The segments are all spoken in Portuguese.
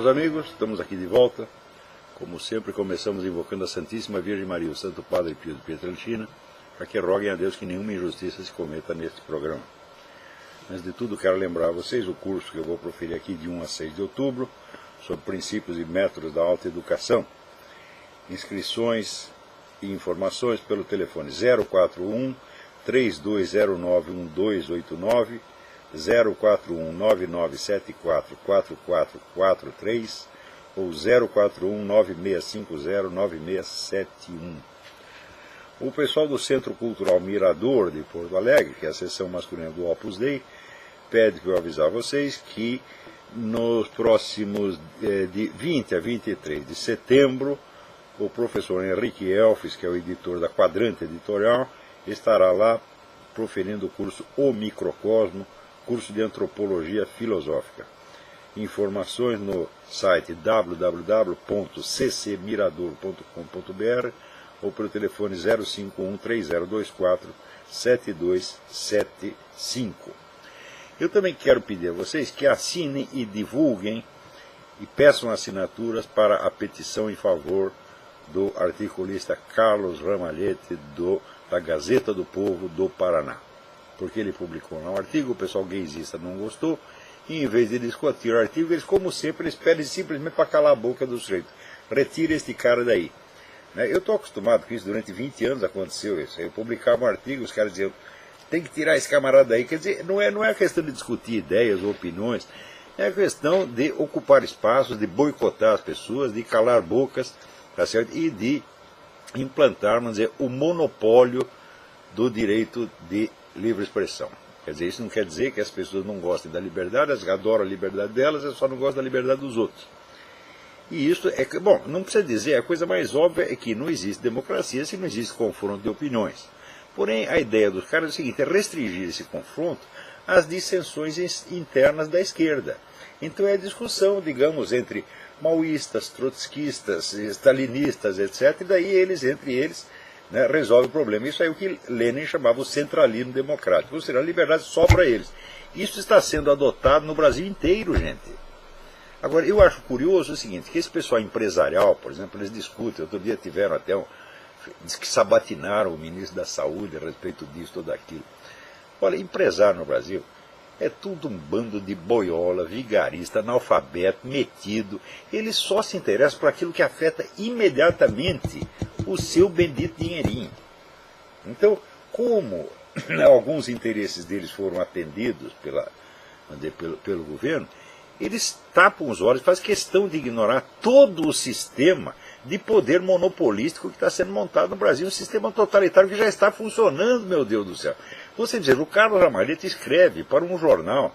caros amigos, estamos aqui de volta. Como sempre, começamos invocando a Santíssima Virgem Maria, o Santo Padre Pio de Pietrelcina, para que roguem a Deus que nenhuma injustiça se cometa neste programa. Antes de tudo, quero lembrar a vocês o curso que eu vou proferir aqui de 1 a 6 de outubro, sobre princípios e métodos da alta educação. Inscrições e informações pelo telefone 041 3209 1289, 041 9974 4443 ou 041 9650 9671. O pessoal do Centro Cultural Mirador de Porto Alegre, que é a seção masculina do Opus Dei, pede para eu avisar vocês que nos próximos de 20 a 23 de setembro, o professor Henrique Elfes, que é o editor da Quadrante Editorial, estará lá proferindo o curso O Microcosmo, curso de Antropologia Filosófica. Informações no site www.ccmirador.com.br ou pelo telefone 051 3024 7275. Eu também quero pedir a vocês que assinem e divulguem e peçam assinaturas para a petição em favor do articulista Carlos Ramalhete da Gazeta do Povo do Paraná. Porque ele publicou lá um artigo, o pessoal gaysista não gostou, e em vez de discutir o artigo, eles, como sempre, eles pedem simplesmente para calar a boca do sujeito. Retira este cara daí. Eu estou acostumado com isso, durante 20 anos aconteceu isso. Eu publicava um artigo, os caras diziam, tem que tirar esse camarada daí. Quer dizer, não é a questão de discutir ideias ou opiniões, é a questão de ocupar espaços, de boicotar as pessoas, de calar bocas, tá certo? E de implantar, vamos dizer, o monopólio do direito de livre expressão. Quer dizer, isso não quer dizer que as pessoas não gostem da liberdade, elas adoram a liberdade delas, elas só não gostam da liberdade dos outros. E isso é, bom, não precisa dizer, a coisa mais óbvia é que não existe democracia se não existe confronto de opiniões. Porém, a ideia dos caras é o seguinte, é restringir esse confronto às dissensões internas da esquerda. Então é a discussão, digamos, entre maoístas, trotskistas, stalinistas, etc. E daí eles, entre eles, resolve o problema. Isso é o que Lenin chamava o centralismo democrático, ou seja, a liberdade só para eles. Isso está sendo adotado no Brasil inteiro, gente. Agora, eu acho curioso o seguinte, que esse pessoal empresarial, por exemplo, eles discutem, outro dia tiveram até diz que sabatinaram o ministro da Saúde a respeito disso, tudo aquilo. Olha, empresário no Brasil é tudo um bando de boiola, vigarista, analfabeto, metido. Eles só se interessam por aquilo que afeta imediatamente o seu bendito dinheirinho. Então, como alguns interesses deles foram atendidos pelo governo, eles tapam os olhos, fazem questão de ignorar todo o sistema de poder monopolístico que está sendo montado no Brasil, um sistema totalitário que já está funcionando, meu Deus do céu. Você dizer, o Carlos Ramalhete escreve para um jornal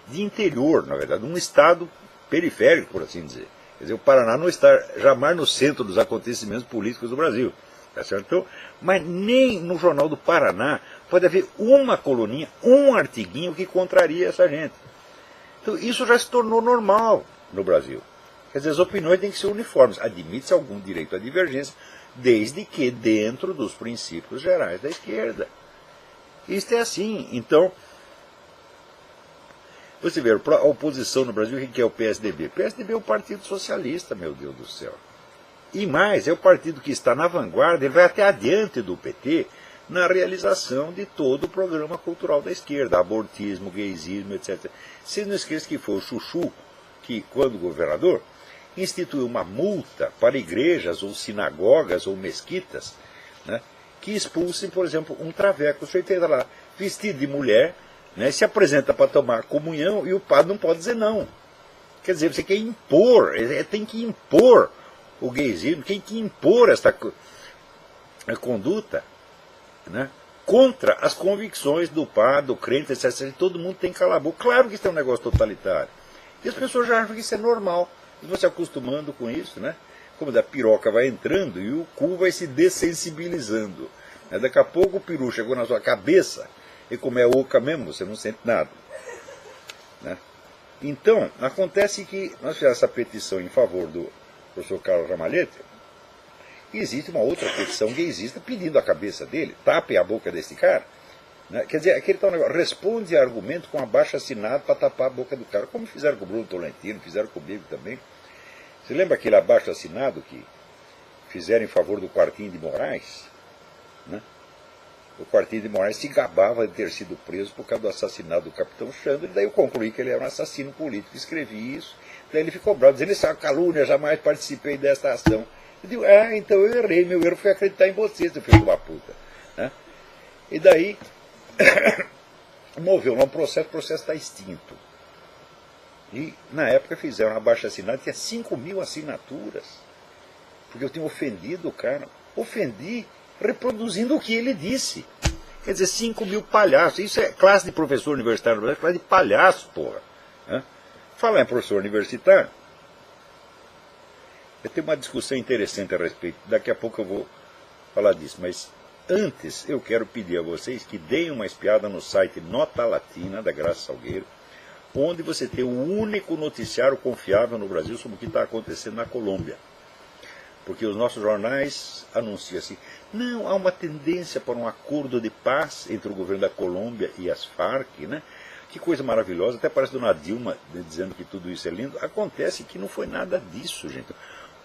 de interior, na verdade, um estado periférico, por assim dizer. Quer dizer, o Paraná não está jamais no centro dos acontecimentos políticos do Brasil. Tá certo? Então, mas nem no Jornal do Paraná pode haver uma coluninha, um artiguinho que contraria essa gente. Então, isso já se tornou normal no Brasil. Quer dizer, as opiniões têm que ser uniformes. Admite-se algum direito à divergência, desde que dentro dos princípios gerais da esquerda. Isto é assim. Então, você vê, a oposição no Brasil, o que é o PSDB? O PSDB é o Partido Socialista, meu Deus do céu. E mais, é o partido que está na vanguarda, ele vai até adiante do PT na realização de todo o programa cultural da esquerda, abortismo, gaysismo, etc. Vocês não esqueçam que foi o Chuchu que, quando governador, instituiu uma multa para igrejas ou sinagogas ou mesquitas, que expulsem, por exemplo, um traveco. O sujeito entra lá vestido de mulher, se apresenta para tomar comunhão e o padre não pode dizer não. Quer dizer, você quer impor, tem que impor o gaysismo, tem que impor esta conduta contra as convicções do padre, do crente, etc. Todo mundo tem que calar a boca. Claro que isso é um negócio totalitário. E as pessoas já acham que isso é normal. E você acostumando com isso, como da piroca vai entrando e o cu vai se dessensibilizando. Daqui a pouco o peru chegou na sua cabeça e como é oca mesmo, você não sente nada. Então, acontece que nós fizemos essa petição em favor do professor Carlos Ramalhete, e existe uma outra petição gaysista pedindo a cabeça dele, tapem a boca desse cara. Quer dizer, aquele tal negócio, responde a argumento com abaixo assinado para tapar a boca do cara, como fizeram com o Bruno Tolentino, fizeram comigo também. Você lembra aquele abaixo-assinado que fizeram em favor do Quartinho de Moraes? Né? O Quartinho de Moraes se gabava de ter sido preso por causa do assassinato do capitão Xandro, e daí eu concluí que ele era um assassino político, escrevi isso, daí ele ficou bravo, dizendo, isso é uma calúnia, jamais participei desta ação. Eu digo, então eu errei, meu erro foi acreditar em você, seu filho de uma puta. Né? E daí, moveu lá um processo, o processo está extinto. E na época fizeram um abaixo-assinado, tinha 5.000 assinaturas, porque eu tinha ofendido o cara, ofendi reproduzindo o que ele disse. Quer dizer, 5.000 palhaços. Isso é classe de professor universitário, é classe de palhaço, porra. Falar em professor universitário, eu tenho uma discussão interessante a respeito. Daqui a pouco eu vou falar disso, mas antes eu quero pedir a vocês que deem uma espiada no site Nota Latina, da Graça Salgueiro, onde você tem o único noticiário confiável no Brasil sobre o que está acontecendo na Colômbia. Porque os nossos jornais anunciam assim, não, há uma tendência para um acordo de paz entre o governo da Colômbia e as Farc, né? Que coisa maravilhosa, até parece Dona Dilma dizendo que tudo isso é lindo. Acontece que não foi nada disso, gente.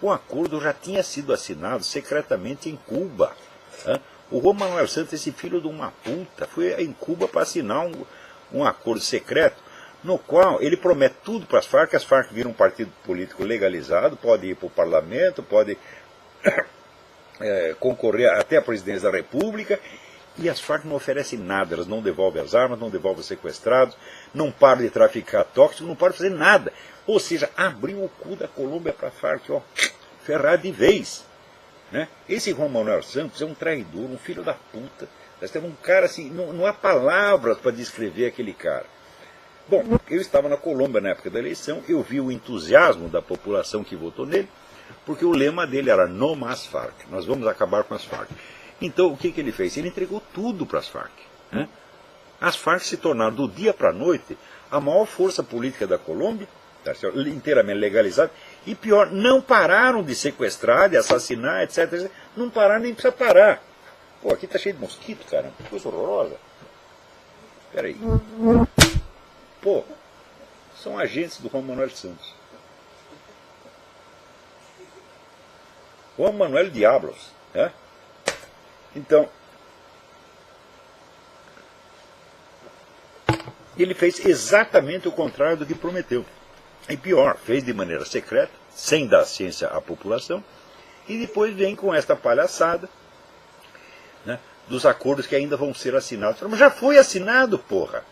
O acordo já tinha sido assinado secretamente em Cuba. O Juan Manuel Santos, esse filho de uma puta, foi em Cuba para assinar um acordo secreto, no qual ele promete tudo para as Farc viram um partido político legalizado, pode ir para o parlamento, pode concorrer até a presidência da República, e as Farc não oferecem nada, elas não devolvem as armas, não devolvem os sequestrados, não param de traficar tóxicos, não param de fazer nada. Ou seja, abriu o cu da Colômbia para a Farc, ó, ferrar de vez. Né? Esse Juan Manuel Santos é um traidor, um filho da puta. Nós temos um cara assim, não há palavras para descrever aquele cara. Bom, eu estava na Colômbia na época da eleição, eu vi o entusiasmo da população que votou nele, porque o lema dele era "No mais Farc", nós vamos acabar com as Farc. Então, o que ele fez? Ele entregou tudo para as Farc. Né? As Farc se tornaram, do dia para a noite, a maior força política da Colômbia, inteiramente legalizada, e pior, não pararam de sequestrar, de assassinar, etc. Não pararam, nem precisa parar. Pô, aqui está cheio de mosquito, caramba, que coisa horrorosa. Espera aí. Pô, são agentes do Juan Manuel Santos. Juan Manuel Diablos. Né? Então, ele fez exatamente o contrário do que prometeu. E pior, fez de maneira secreta, sem dar ciência à população, e depois vem com esta palhaçada, né, dos acordos que ainda vão ser assinados. Mas já foi assinado, porra!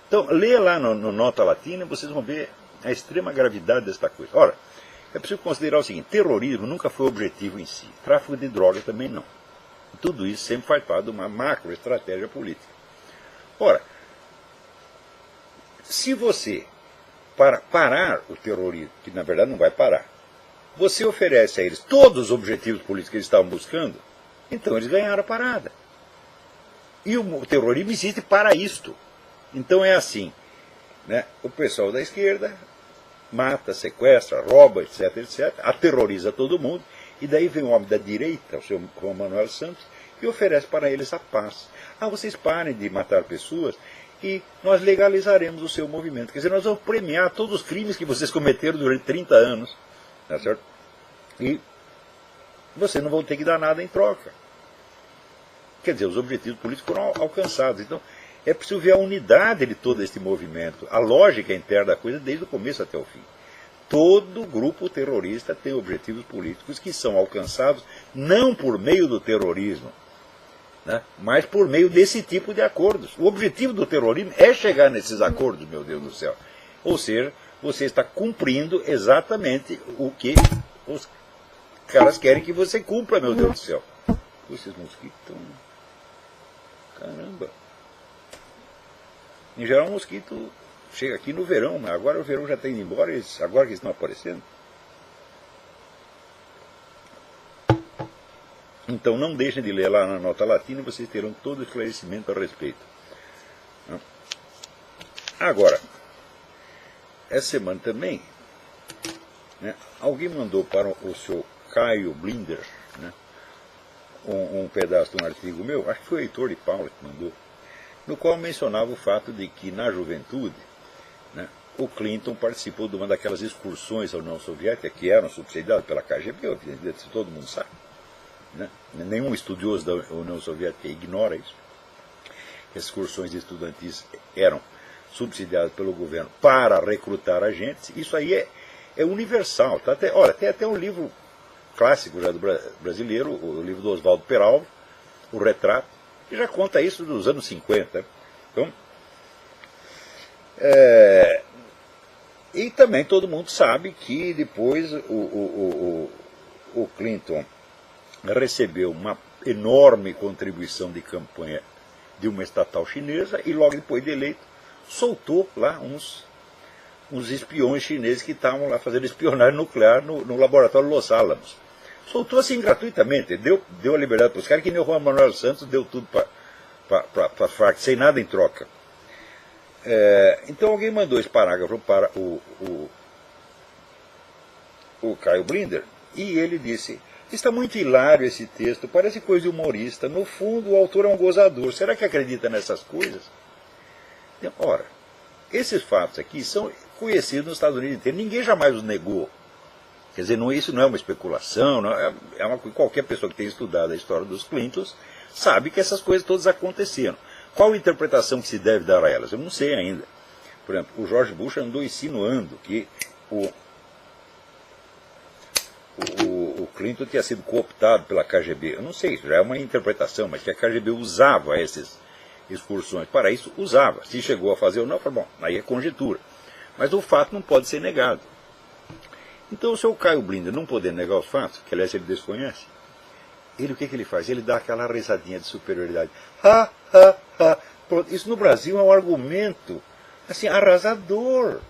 Então, leia lá no Nota Latina e vocês vão ver a extrema gravidade desta coisa. Ora, é preciso considerar o seguinte, terrorismo nunca foi objetivo em si, tráfico de droga também não. Tudo isso sempre faz parte de uma macroestratégia política. Ora, se você, para parar o terrorismo, que na verdade não vai parar, você oferece a eles todos os objetivos políticos que eles estavam buscando, então eles ganharam a parada. E o terrorismo existe para isto. Então é assim, né? O pessoal da esquerda mata, sequestra, rouba, etc, etc, aterroriza todo mundo, e daí vem o homem da direita, o seu Juan Manuel Santos, e oferece para eles a paz. Vocês parem de matar pessoas e nós legalizaremos o seu movimento. Quer dizer, nós vamos premiar todos os crimes que vocês cometeram durante 30 anos. Tá certo? E vocês não vão ter que dar nada em troca. Quer dizer, os objetivos políticos foram alcançados. Então, é preciso ver a unidade de todo este movimento, a lógica interna da coisa, desde o começo até o fim. Todo grupo terrorista tem objetivos políticos que são alcançados não por meio do terrorismo, né, mas por meio desse tipo de acordos. O objetivo do terrorismo é chegar nesses acordos, meu Deus do céu. Ou seja, você está cumprindo exatamente o que os caras querem que você cumpra, meu Deus do céu. Esses mosquitos estão... Caramba. Em geral, o mosquito chega aqui no verão, mas agora o verão já está indo embora, agora que eles estão aparecendo. Então não deixem de ler lá na Nota Latina, vocês terão todo o esclarecimento a respeito. Agora, essa semana também, né, alguém mandou para o seu Caio Blinder, né, um pedaço de um artigo meu, acho que foi o Heitor de Paula que mandou, no qual mencionava o fato de que na juventude, né, o Clinton participou de uma daquelas excursões à União Soviética, que eram subsidiadas pela KGB, todo mundo sabe. Né? Nenhum estudioso da União Soviética ignora isso. As excursões estudantis eram subsidiadas pelo governo para recrutar agentes. Isso aí é universal. Tá? Tem até um livro clássico já do brasileiro, o livro do Oswaldo Peralva, O Retrato, que já conta isso dos anos 50. Então, e também todo mundo sabe que depois o Clinton recebeu uma enorme contribuição de campanha de uma estatal chinesa e logo depois de eleito soltou lá uns espiões chineses que estavam lá fazendo espionagem nuclear no laboratório Los Alamos. Soltou assim gratuitamente, deu a liberdade para os caras, que nem o Juan Manuel Santos deu tudo para a FARC, sem nada em troca. Então alguém mandou esse parágrafo para o Caio Blinder, e ele disse: está muito hilário esse texto, parece coisa de humorista, no fundo o autor é um gozador, será que acredita nessas coisas? Então, ora, esses fatos aqui são conhecidos nos Estados Unidos inteiros, ninguém jamais os negou. Quer dizer, isso não é uma especulação, qualquer pessoa que tenha estudado a história dos Clintons sabe que essas coisas todas aconteceram. Qual a interpretação que se deve dar a elas? Eu não sei ainda. Por exemplo, o George Bush andou insinuando que o Clinton tinha sido cooptado pela KGB. Eu não sei, isso já é uma interpretação, mas que a KGB usava essas excursões. Para isso, usava. Se chegou a fazer ou não, bom, aí é conjectura. Mas o fato não pode ser negado. Então, o seu Caio Blinder não poder negar os fatos, que aliás ele desconhece, o que ele faz? Ele dá aquela risadinha de superioridade. Ha, ha, ha. Pronto. Isso no Brasil é um argumento assim, arrasador.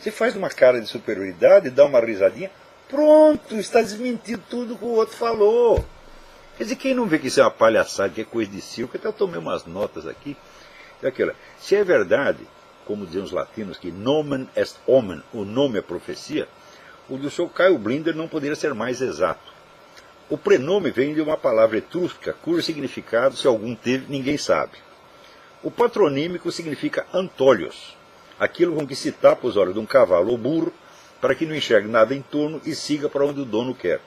Você faz uma cara de superioridade, dá uma risadinha, pronto, está desmentindo tudo que o outro falou. Quer dizer, quem não vê que isso é uma palhaçada, que é coisa de circo, até eu tomei umas notas aqui, se é verdade, como diziam os latinos, que nomen est omen, o nome é profecia, o do seu Caio Blinder não poderia ser mais exato. O prenome vem de uma palavra etrusca, cujo significado, se algum teve, ninguém sabe. O patronímico significa antólios, aquilo com que se tapa os olhos de um cavalo ou burro, para que não enxergue nada em torno e siga para onde o dono quer.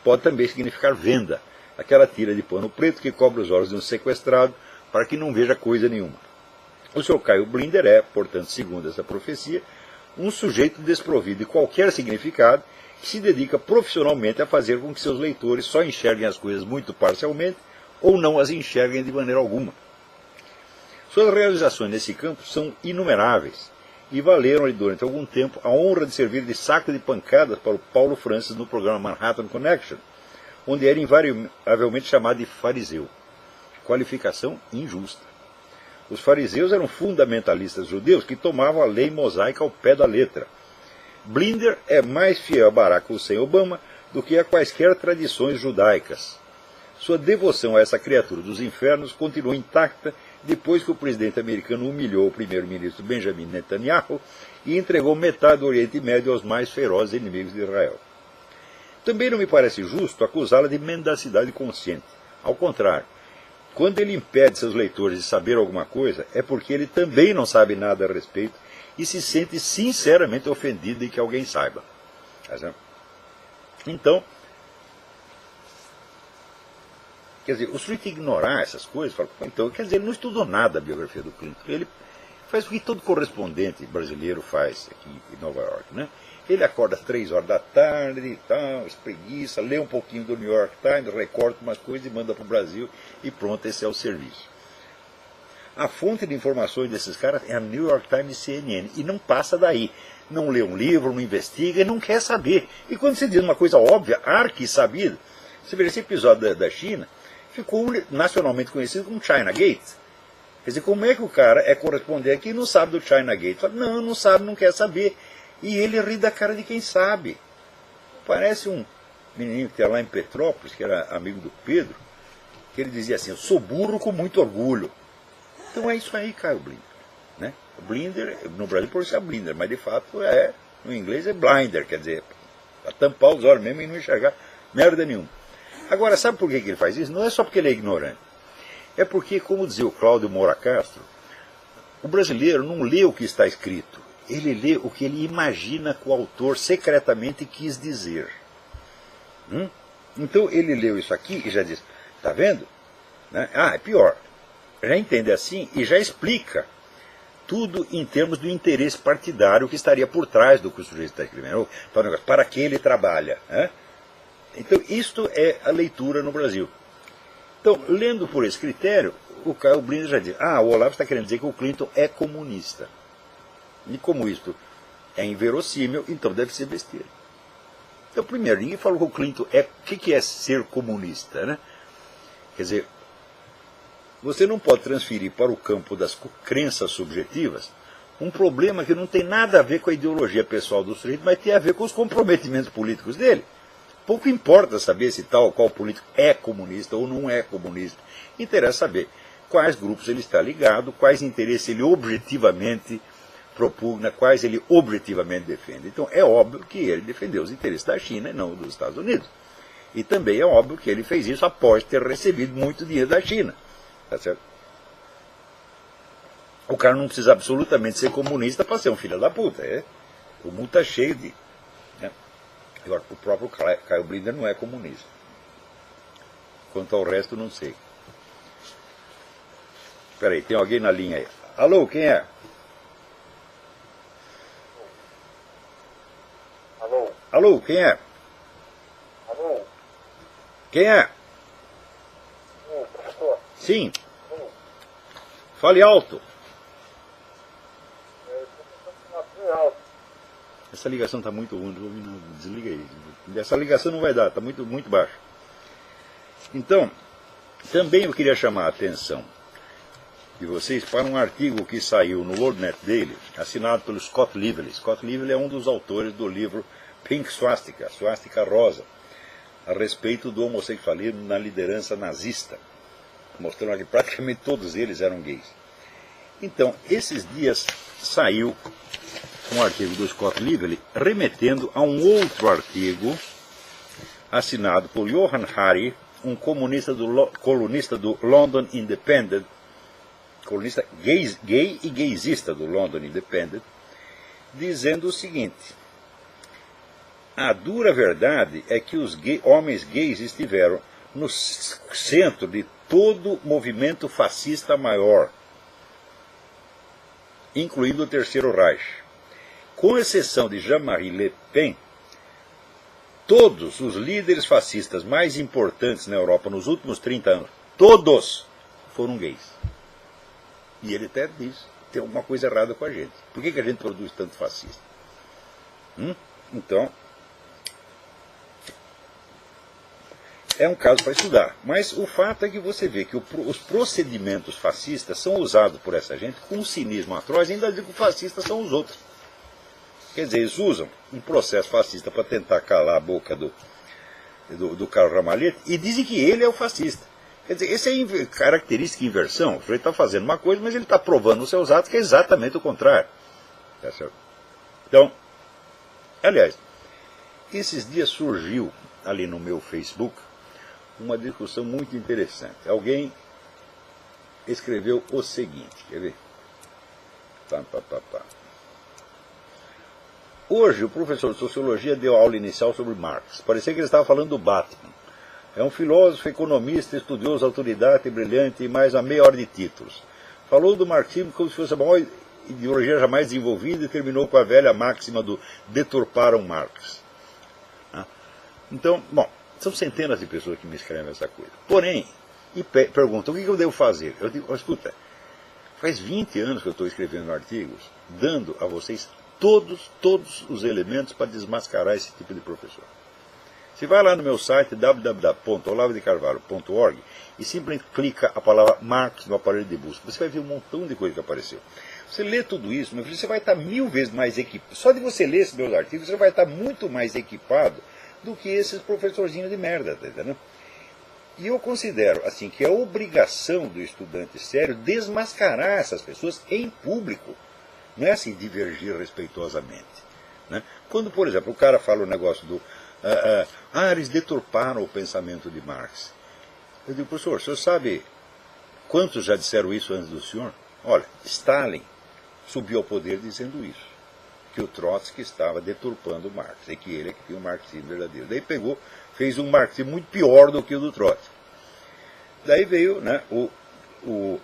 Pode também significar venda, aquela tira de pano preto que cobre os olhos de um sequestrado, para que não veja coisa nenhuma. O Sr. Caio Blinder é, portanto, segundo essa profecia, um sujeito desprovido de qualquer significado, que se dedica profissionalmente a fazer com que seus leitores só enxerguem as coisas muito parcialmente ou não as enxerguem de maneira alguma. Suas realizações nesse campo são inumeráveis e valeram-lhe durante algum tempo a honra de servir de saco de pancadas para o Paulo Francis no programa Manhattan Connection, onde era invariavelmente chamado de fariseu. Qualificação injusta. Os fariseus eram fundamentalistas judeus que tomavam a lei mosaica ao pé da letra. Blinder é mais fiel a Barack Hussein Obama do que a quaisquer tradições judaicas. Sua devoção a essa criatura dos infernos continuou intacta depois que o presidente americano humilhou o primeiro-ministro Benjamin Netanyahu e entregou metade do Oriente Médio aos mais ferozes inimigos de Israel. Também não me parece justo acusá-la de mendacidade consciente. Ao contrário, quando ele impede seus leitores de saber alguma coisa, é porque ele também não sabe nada a respeito e se sente sinceramente ofendido em que alguém saiba. Então, quer dizer, o sujeito ignorar essas coisas, fala, então, quer dizer, ele não estudou nada a biografia do Clinton. Ele faz o que todo correspondente brasileiro faz aqui em Nova York, né? Ele acorda às 3 horas da tarde e tal, espreguiça, lê um pouquinho do New York Times, recorta umas coisas e manda para o Brasil e pronto, esse é o serviço. A fonte de informações desses caras é a New York Times e CNN, e não passa daí. Não lê um livro, não investiga e não quer saber. E quando você diz uma coisa óbvia, arqui-sabida, você vê esse episódio da China, ficou nacionalmente conhecido como China Gate. Quer dizer, como é que o cara é correspondente aqui e não sabe do China Gate? Fala, não sabe, não quer saber. E ele ri da cara de quem sabe. Parece um menininho que era lá em Petrópolis, que era amigo do Pedro, que ele dizia assim, eu sou burro com muito orgulho. Então é isso aí, Caio Blinder. Né? Blinder, no Brasil por isso é Blinder, mas de fato no inglês é blinder, quer dizer, para tampar os olhos mesmo e não enxergar merda nenhuma. Agora, sabe por que ele faz isso? Não é só porque ele é ignorante. É porque, como dizia o Cláudio Moura Castro, o brasileiro não lê o que está escrito, ele lê o que ele imagina que o autor secretamente quis dizer. Então ele leu isso aqui e já diz, está vendo? Né? É pior. Já entende assim e já explica tudo em termos do interesse partidário que estaria por trás do que o sujeito está escrevendo. Para que ele trabalha. Né? Então isto é a leitura no Brasil. Então, lendo por esse critério, o Caio Blinder já diz, o Olavo está querendo dizer que o Clinton é comunista. E como isto é inverossímil, então deve ser besteira. Então, primeiro, ninguém falou que o Clinton é... O que é ser comunista, né? Quer dizer, você não pode transferir para o campo das crenças subjetivas um problema que não tem nada a ver com a ideologia pessoal do sujeito, mas tem a ver com os comprometimentos políticos dele. Pouco importa saber se tal ou qual político é comunista ou não é comunista. Interessa saber quais grupos ele está ligado, quais interesses ele objetivamente propugna, quais ele objetivamente defende. Então é óbvio que ele defendeu os interesses da China e não dos Estados Unidos. E também é óbvio que ele fez isso após ter recebido muito dinheiro da China. Tá certo? O cara não precisa absolutamente ser comunista para ser um filho da puta. O mundo está cheio de... Né? Agora, o próprio Caio Blinder não é comunista. Quanto ao resto, não sei. Espera aí, tem alguém na linha aí. Alô, quem é? Alô? Alô, quem é? Alô? Quem é? Professor? Sim. Fale alto. Essa ligação está muito ruim, não desliga aí. Essa ligação não vai dar, está muito, muito baixo. Então, também eu queria chamar a atenção de vocês para um artigo que saiu no World Net Daily, assinado pelo Scott Lively. Scott Lively é um dos autores do livro Pink Swastika, Swastika Rosa, a respeito do homossexualismo na liderança nazista, mostrando que praticamente todos eles eram gays. Então, esses dias saiu um artigo do Scott Lively remetendo a um outro artigo assinado por Johan Hari, um colunista do London Independent, colunista gay e gaysista do London Independent, dizendo o seguinte: a dura verdade é que os homens gays estiveram no centro de todo movimento fascista maior, incluindo o Terceiro Reich. Com exceção de Jean-Marie Le Pen, todos os líderes fascistas mais importantes na Europa nos últimos 30 anos, todos foram gays. E ele até diz, tem alguma coisa errada com a gente. Por que a gente produz tanto fascista? Então, é um caso para estudar. Mas o fato é que você vê que os procedimentos fascistas são usados por essa gente com um cinismo atroz, ainda digo que os fascistas são os outros. Quer dizer, eles usam um processo fascista para tentar calar a boca do Carlos Ramalhete e dizem que ele é o fascista. Quer dizer, essa é característica de inversão. O sujeito está fazendo uma coisa, mas ele está provando nos seus atos que é exatamente o contrário. Tá certo? Então, aliás, esses dias surgiu ali no meu Facebook uma discussão muito interessante. Alguém escreveu o seguinte, quer ver? Hoje o professor de Sociologia deu aula inicial sobre Marx. Parecia que ele estava falando do Batman. É um filósofo, economista, estudioso, autoridade, brilhante e mais a meia hora de títulos. Falou do marxismo como se fosse a maior ideologia jamais desenvolvida e terminou com a velha máxima do deturparam Marx. Então, bom, são centenas de pessoas que me escrevem essa coisa. Porém, perguntam, o que eu devo fazer? Eu digo, escuta, faz 20 anos que eu estou escrevendo artigos, dando a vocês todos os elementos para desmascarar esse tipo de professor. Você vai lá no meu site www.olavodecarvalho.org e simplesmente clica a palavra Marx no aparelho de busca. Você vai ver um montão de coisa que apareceu. Você lê tudo isso, meu filho, você vai estar 1000 vezes mais equipado. Só de você ler esses meus artigos, você vai estar muito mais equipado do que esses professorzinhos de merda, tá entendendo? E eu considero assim que é obrigação do estudante sério desmascarar essas pessoas em público. Não é assim divergir respeitosamente. Né? Quando, por exemplo, o cara fala o negócio do... eles deturparam o pensamento de Marx. Eu digo, professor, o senhor sabe quantos já disseram isso antes do senhor? Olha, Stalin subiu ao poder dizendo isso. que o Trotsky estava deturpando o Marx, e que ele é que tinha o marxismo verdadeiro. Daí pegou, fez um marxismo muito pior do que o do Trotsky. Daí veio, né, o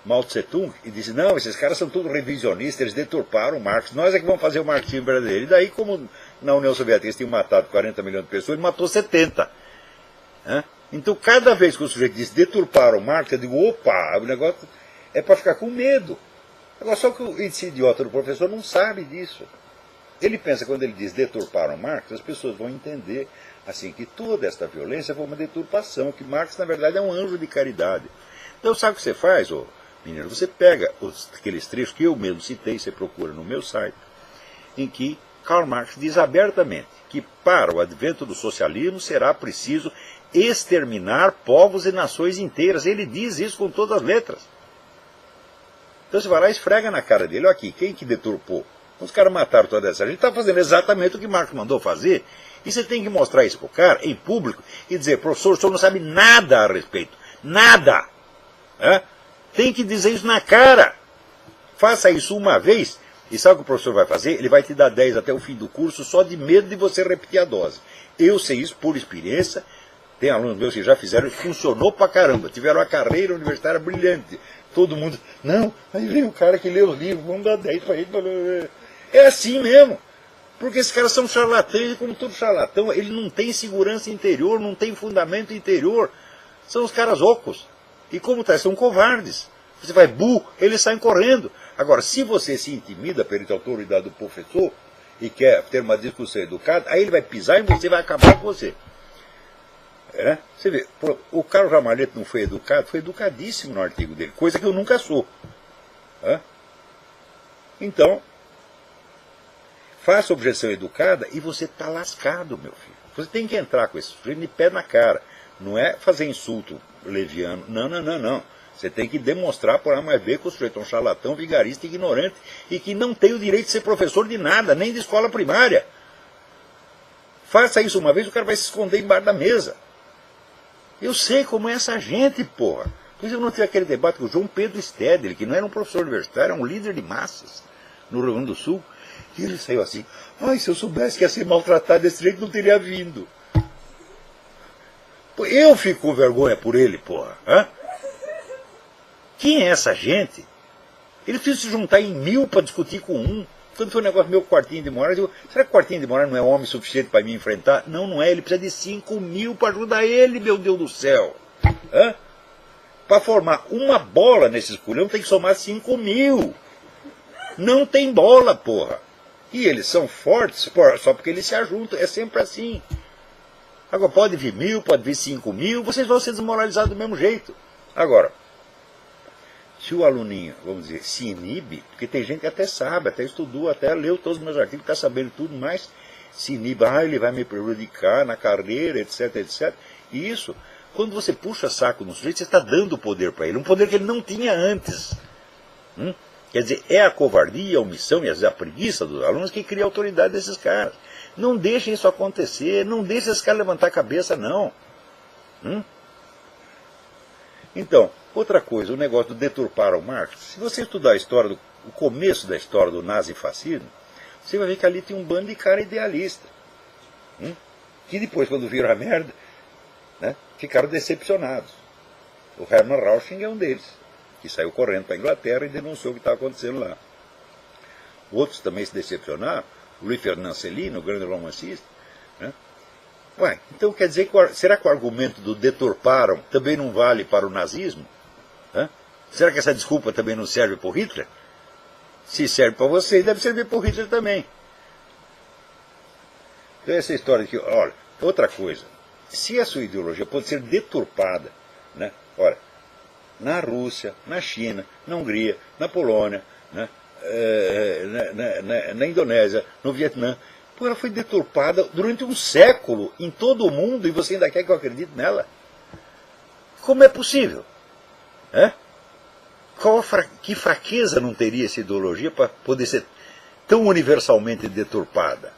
Mao Tse-tung e disse, não, esses caras são todos revisionistas, eles deturparam o Marx, nós é que vamos fazer o marxismo verdadeiro. E daí, como na União Soviética eles tinham matado 40 milhões de pessoas, ele matou 70. Né? Então, cada vez que o sujeito diz deturpar o Marx, eu digo, opa, o negócio é para ficar com medo. Agora, só que esse idiota do professor não sabe disso. Ele pensa, quando ele diz deturpar o Marx, as pessoas vão entender assim que toda esta violência foi uma deturpação, que Marx, na verdade, é um anjo de caridade. Então, sabe o que você faz, ô menino? Você pega aqueles trechos que eu mesmo citei, você procura no meu site, em que Karl Marx diz abertamente que para o advento do socialismo será preciso exterminar povos e nações inteiras. Ele diz isso com todas as letras. Então você vai lá e esfrega na cara dele, olha aqui, quem que deturpou? Os caras mataram toda essa gente, está fazendo exatamente o que Marx mandou fazer, e você tem que mostrar isso para o cara, em público, e dizer, professor, o senhor não sabe nada a respeito, nada. Tem que dizer isso na cara. Faça isso uma vez, e sabe o que o professor vai fazer? Ele vai te dar 10 até o fim do curso, só de medo de você repetir a dose. Eu sei isso por experiência, tem alunos meus que já fizeram, e funcionou pra caramba, tiveram uma carreira universitária brilhante. Todo mundo, não, aí vem o cara que lê os livros, vamos dar 10 para ele. É assim mesmo. Porque esses caras são charlatães, e como todo charlatão, ele não tem segurança interior, não tem fundamento interior. São os caras ocos. E como tá, são covardes. Você vai eles saem correndo. Agora, se você se intimida perante a autoridade do professor e quer ter uma discussão educada, aí ele vai pisar em você e vai acabar com você. Você vê, o Carlos Ramalhete não foi educado, foi educadíssimo no artigo dele, coisa que eu nunca sou. Então, faça objeção educada e você está lascado, meu filho. Você tem que entrar com esse sujeito de pé na cara. Não é fazer insulto leviano. Não. Você tem que demonstrar por A mais B que o sujeito é um charlatão, vigarista, ignorante e que não tem o direito de ser professor de nada, nem de escola primária. Faça isso uma vez, o cara vai se esconder embaixo da mesa. Eu sei como é essa gente, porra. Por isso eu não tive aquele debate com o João Pedro Stedley, que não era um professor universitário, era um líder de massas no Rio Grande do Sul. E ele saiu assim, se eu soubesse que ia ser maltratado desse jeito, não teria vindo. Eu fico com vergonha por ele, porra. Quem é essa gente? Ele precisa se juntar em 1000 para discutir com um. Quando foi um negócio meu Quartinho de Moraes, eu digo, será que Quartinho de Moraes não é homem suficiente para me enfrentar? Não é, ele precisa de 5.000 para ajudar ele, meu Deus do céu. Para formar uma bola nesse esculhão tem que somar 5.000. Não tem bola, porra. E eles são fortes só porque eles se ajuntam, é sempre assim. Agora pode vir 1.000, pode vir 5.000, vocês vão ser desmoralizados do mesmo jeito. Agora, se o aluninho, vamos dizer, se inibe, porque tem gente que até sabe, até estudou, até leu todos os meus artigos, está sabendo tudo, mas se inibe, ele vai me prejudicar na carreira, etc, etc. E isso, quando você puxa saco no sujeito, você está dando poder para ele, um poder que ele não tinha antes. Quer dizer, é a covardia, a omissão e às vezes a preguiça dos alunos que cria a autoridade desses caras. Não deixem isso acontecer, não deixem esses caras levantar a cabeça, não. Então, outra coisa, o negócio do deturpar o Marx. Se você estudar a história, o começo da história do nazifascismo, você vai ver que ali tem um bando de cara idealista. Que depois, quando viram a merda, ficaram decepcionados. O Hermann Rauschning é um deles, que saiu correndo para a Inglaterra e denunciou o que estava acontecendo lá. Outros também se decepcionaram. O Louis Ferdinand Céline, o grande romancista. Então quer dizer, será que o argumento do deturparam também não vale para o nazismo? Será que essa desculpa também não serve para o Hitler? Se serve para você, deve servir para o Hitler também. Então essa história aqui, olha, outra coisa. Se a sua ideologia pode ser deturpada, olha, na Rússia, na China, na Hungria, na Polônia, na Indonésia, no Vietnã, ela foi deturpada durante um século em todo o mundo e você ainda quer que eu acredite nela? Como é possível? Que fraqueza não teria essa ideologia para poder ser tão universalmente deturpada?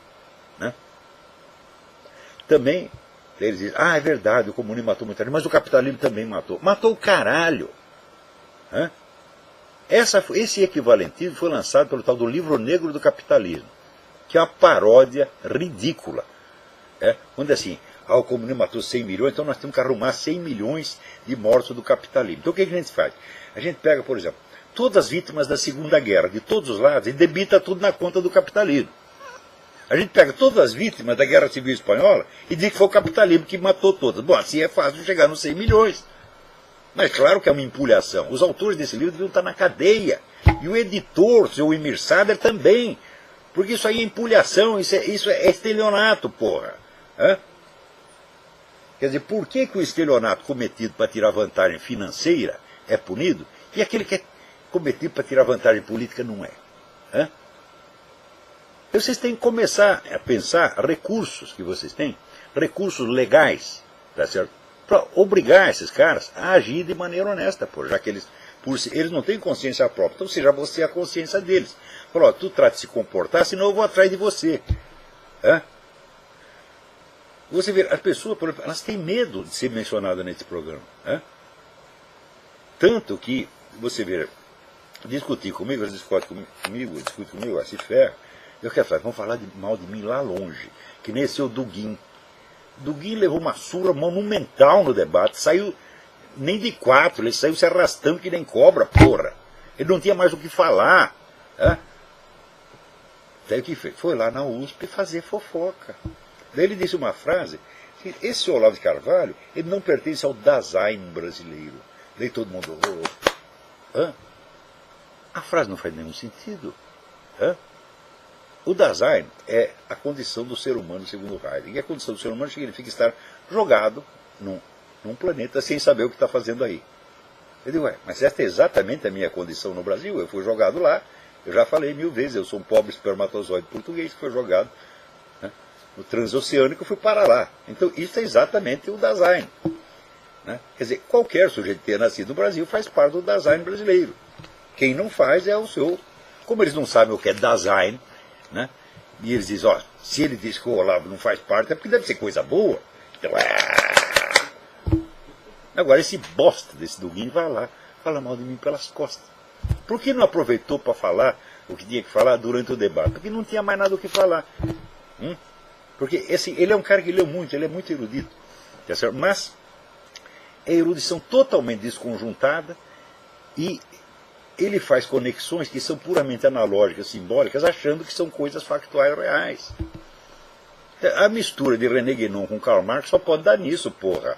Também, eles dizem, é verdade, o comunismo matou muita gente, mas o capitalismo também matou. Matou o caralho. Esse equivalentismo foi lançado pelo tal do Livro Negro do Capitalismo, que é uma paródia ridícula. Quando assim, o comunismo matou 100 milhões, então nós temos que arrumar 100 milhões de mortos do capitalismo. Então o que a gente faz? A gente pega, por exemplo, todas as vítimas da Segunda Guerra, de todos os lados, e debita tudo na conta do capitalismo. A gente pega todas as vítimas da Guerra Civil Espanhola e diz que foi o capitalismo que matou todas. Bom, assim é fácil chegar nos 100 milhões. Mas claro que é uma empulhação. Os autores desse livro deviam estar na cadeia. E o editor, o seu Emir Sader, também. Porque isso aí é empulhação, isso é estelionato, porra. Quer dizer, por que o estelionato cometido para tirar vantagem financeira é punido e aquele que é cometido para tirar vantagem política não é? Vocês têm que começar a pensar recursos que vocês têm, recursos legais, tá certo? Para obrigar esses caras a agir de maneira honesta, já que eles não têm consciência própria, então seja você a consciência deles. Fala, tu trata de se comportar, senão eu vou atrás de você. Você vê, as pessoas, por exemplo, elas têm medo de ser mencionadas nesse programa. Tanto que, você vê, discutir comigo, eles discutem comigo, se ferra. Eu quero falar, vão falar mal de mim lá longe, que nem esse o Dugin. Dugin levou uma surra monumental no debate, saiu nem de 4, ele saiu se arrastando que nem cobra, porra. Ele não tinha mais o que falar. Daí o que fez? Foi lá na USP fazer fofoca. Daí ele disse uma frase, esse Olavo de Carvalho, ele não pertence ao Dasein brasileiro. Daí todo mundo... A frase não faz nenhum sentido. O Dasein é a condição do ser humano, segundo Heidegger. E a condição do ser humano significa estar jogado num planeta sem saber o que está fazendo aí. Eu digo, mas esta é exatamente a minha condição no Brasil. Eu fui jogado lá, eu já falei 1000 vezes, eu sou um pobre espermatozoide português que foi jogado no transoceânico e fui para lá. Então isso é exatamente o Dasein. Quer dizer, qualquer sujeito que tenha nascido no Brasil faz parte do Dasein brasileiro. Quem não faz é o seu... Como eles não sabem o que é Dasein, e eles dizem, se ele diz que o Olavo não faz parte, é porque deve ser coisa boa. Então, Agora, esse bosta desse Dugin vai lá, fala mal de mim pelas costas. Por que não aproveitou para falar o que tinha que falar durante o debate? Porque não tinha mais nada o que falar. Porque ele é um cara que leu muito, ele é muito erudito. Tá certo? Mas é erudição totalmente desconjuntada e ele faz conexões que são puramente analógicas, simbólicas, achando que são coisas factuais reais. A mistura de René Guénon com Karl Marx só pode dar nisso, porra.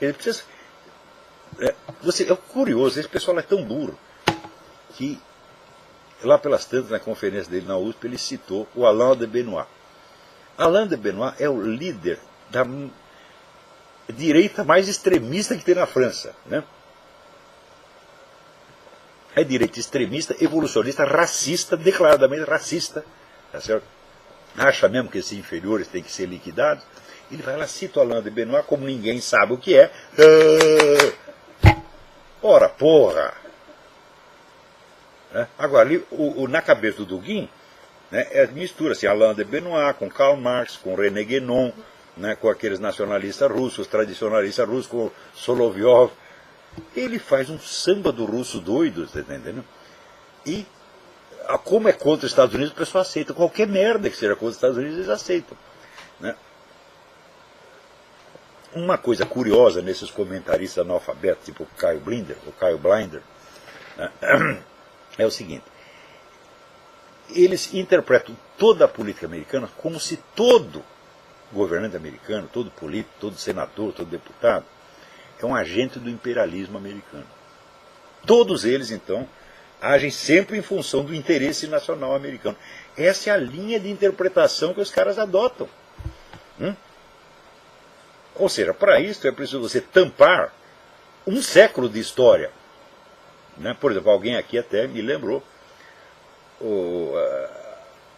Ele precisa... É curioso, esse pessoal é tão burro que lá pelas tantas, na conferência dele na USP, ele citou o Alain de Benoist. Alain de Benoist é o líder da direita mais extremista que tem na França. É direita extremista, evolucionista, racista, declaradamente racista. Tá certo? Acha mesmo que esses inferiores têm que ser liquidados. Ele vai lá, cita o Alain de Benoist, como ninguém sabe o que é. Ora, porra! Agora, ali, na cabeça do Dugin, é mistura assim, Alain de Benoist com Karl Marx, com René Guénon, com aqueles nacionalistas russos, tradicionalistas russos, com Solovyov. Ele faz um samba do russo doido, tá entendendo? E, como é contra os Estados Unidos, o pessoal aceita. Qualquer merda que seja contra os Estados Unidos, eles aceitam. Uma coisa curiosa nesses comentaristas analfabetos, tipo o Caio Blinder, é o seguinte: eles interpretam toda a política americana como se todo governante americano, todo político, todo senador, todo deputado é um agente do imperialismo americano. Todos eles, então, agem sempre em função do interesse nacional americano. Essa é a linha de interpretação que os caras adotam. Ou seja, para isso é preciso você tampar um século de história. Por exemplo, alguém aqui até me lembrou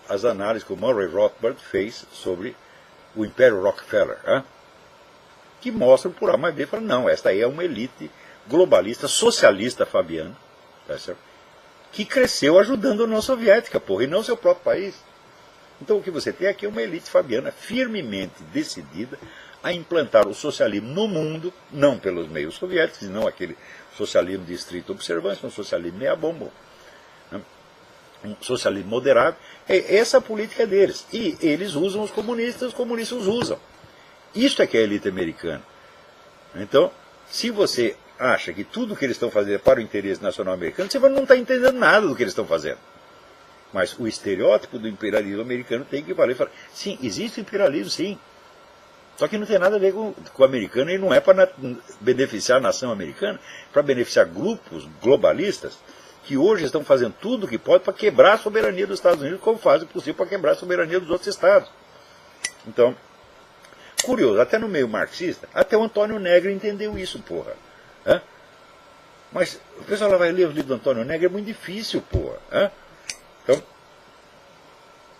as análises que o Murray Rothbard fez sobre o Império Rockefeller, que mostram por A mais B, falam, não, esta aí é uma elite globalista, socialista fabiana, tá certo? Que cresceu ajudando a União Soviética, porra, e não seu próprio país. Então o que você tem aqui é uma elite fabiana firmemente decidida a implantar o socialismo no mundo, não pelos meios soviéticos, não aquele socialismo de estrita observância, um socialismo meia-bomba, né? Um socialismo moderado. Essa é a política deles. E eles usam os comunistas os usam. Isto é que é a elite americana. Então, se você acha que tudo que eles estão fazendo é para o interesse nacional americano, você não está entendendo nada do que eles estão fazendo. Mas o estereótipo do imperialismo americano tem que valer. Sim, existe imperialismo, sim. Só que não tem nada a ver com o americano, e não é para beneficiar a nação americana, para beneficiar grupos globalistas que hoje estão fazendo tudo o que pode para quebrar a soberania dos Estados Unidos, como fazem o possível para quebrar a soberania dos outros estados. Então, curioso, até no meio marxista, até o Antônio Negri entendeu isso, porra. Hã? Mas o pessoal lá vai ler os livros do Antônio Negri, é muito difícil, porra. Hã? Então,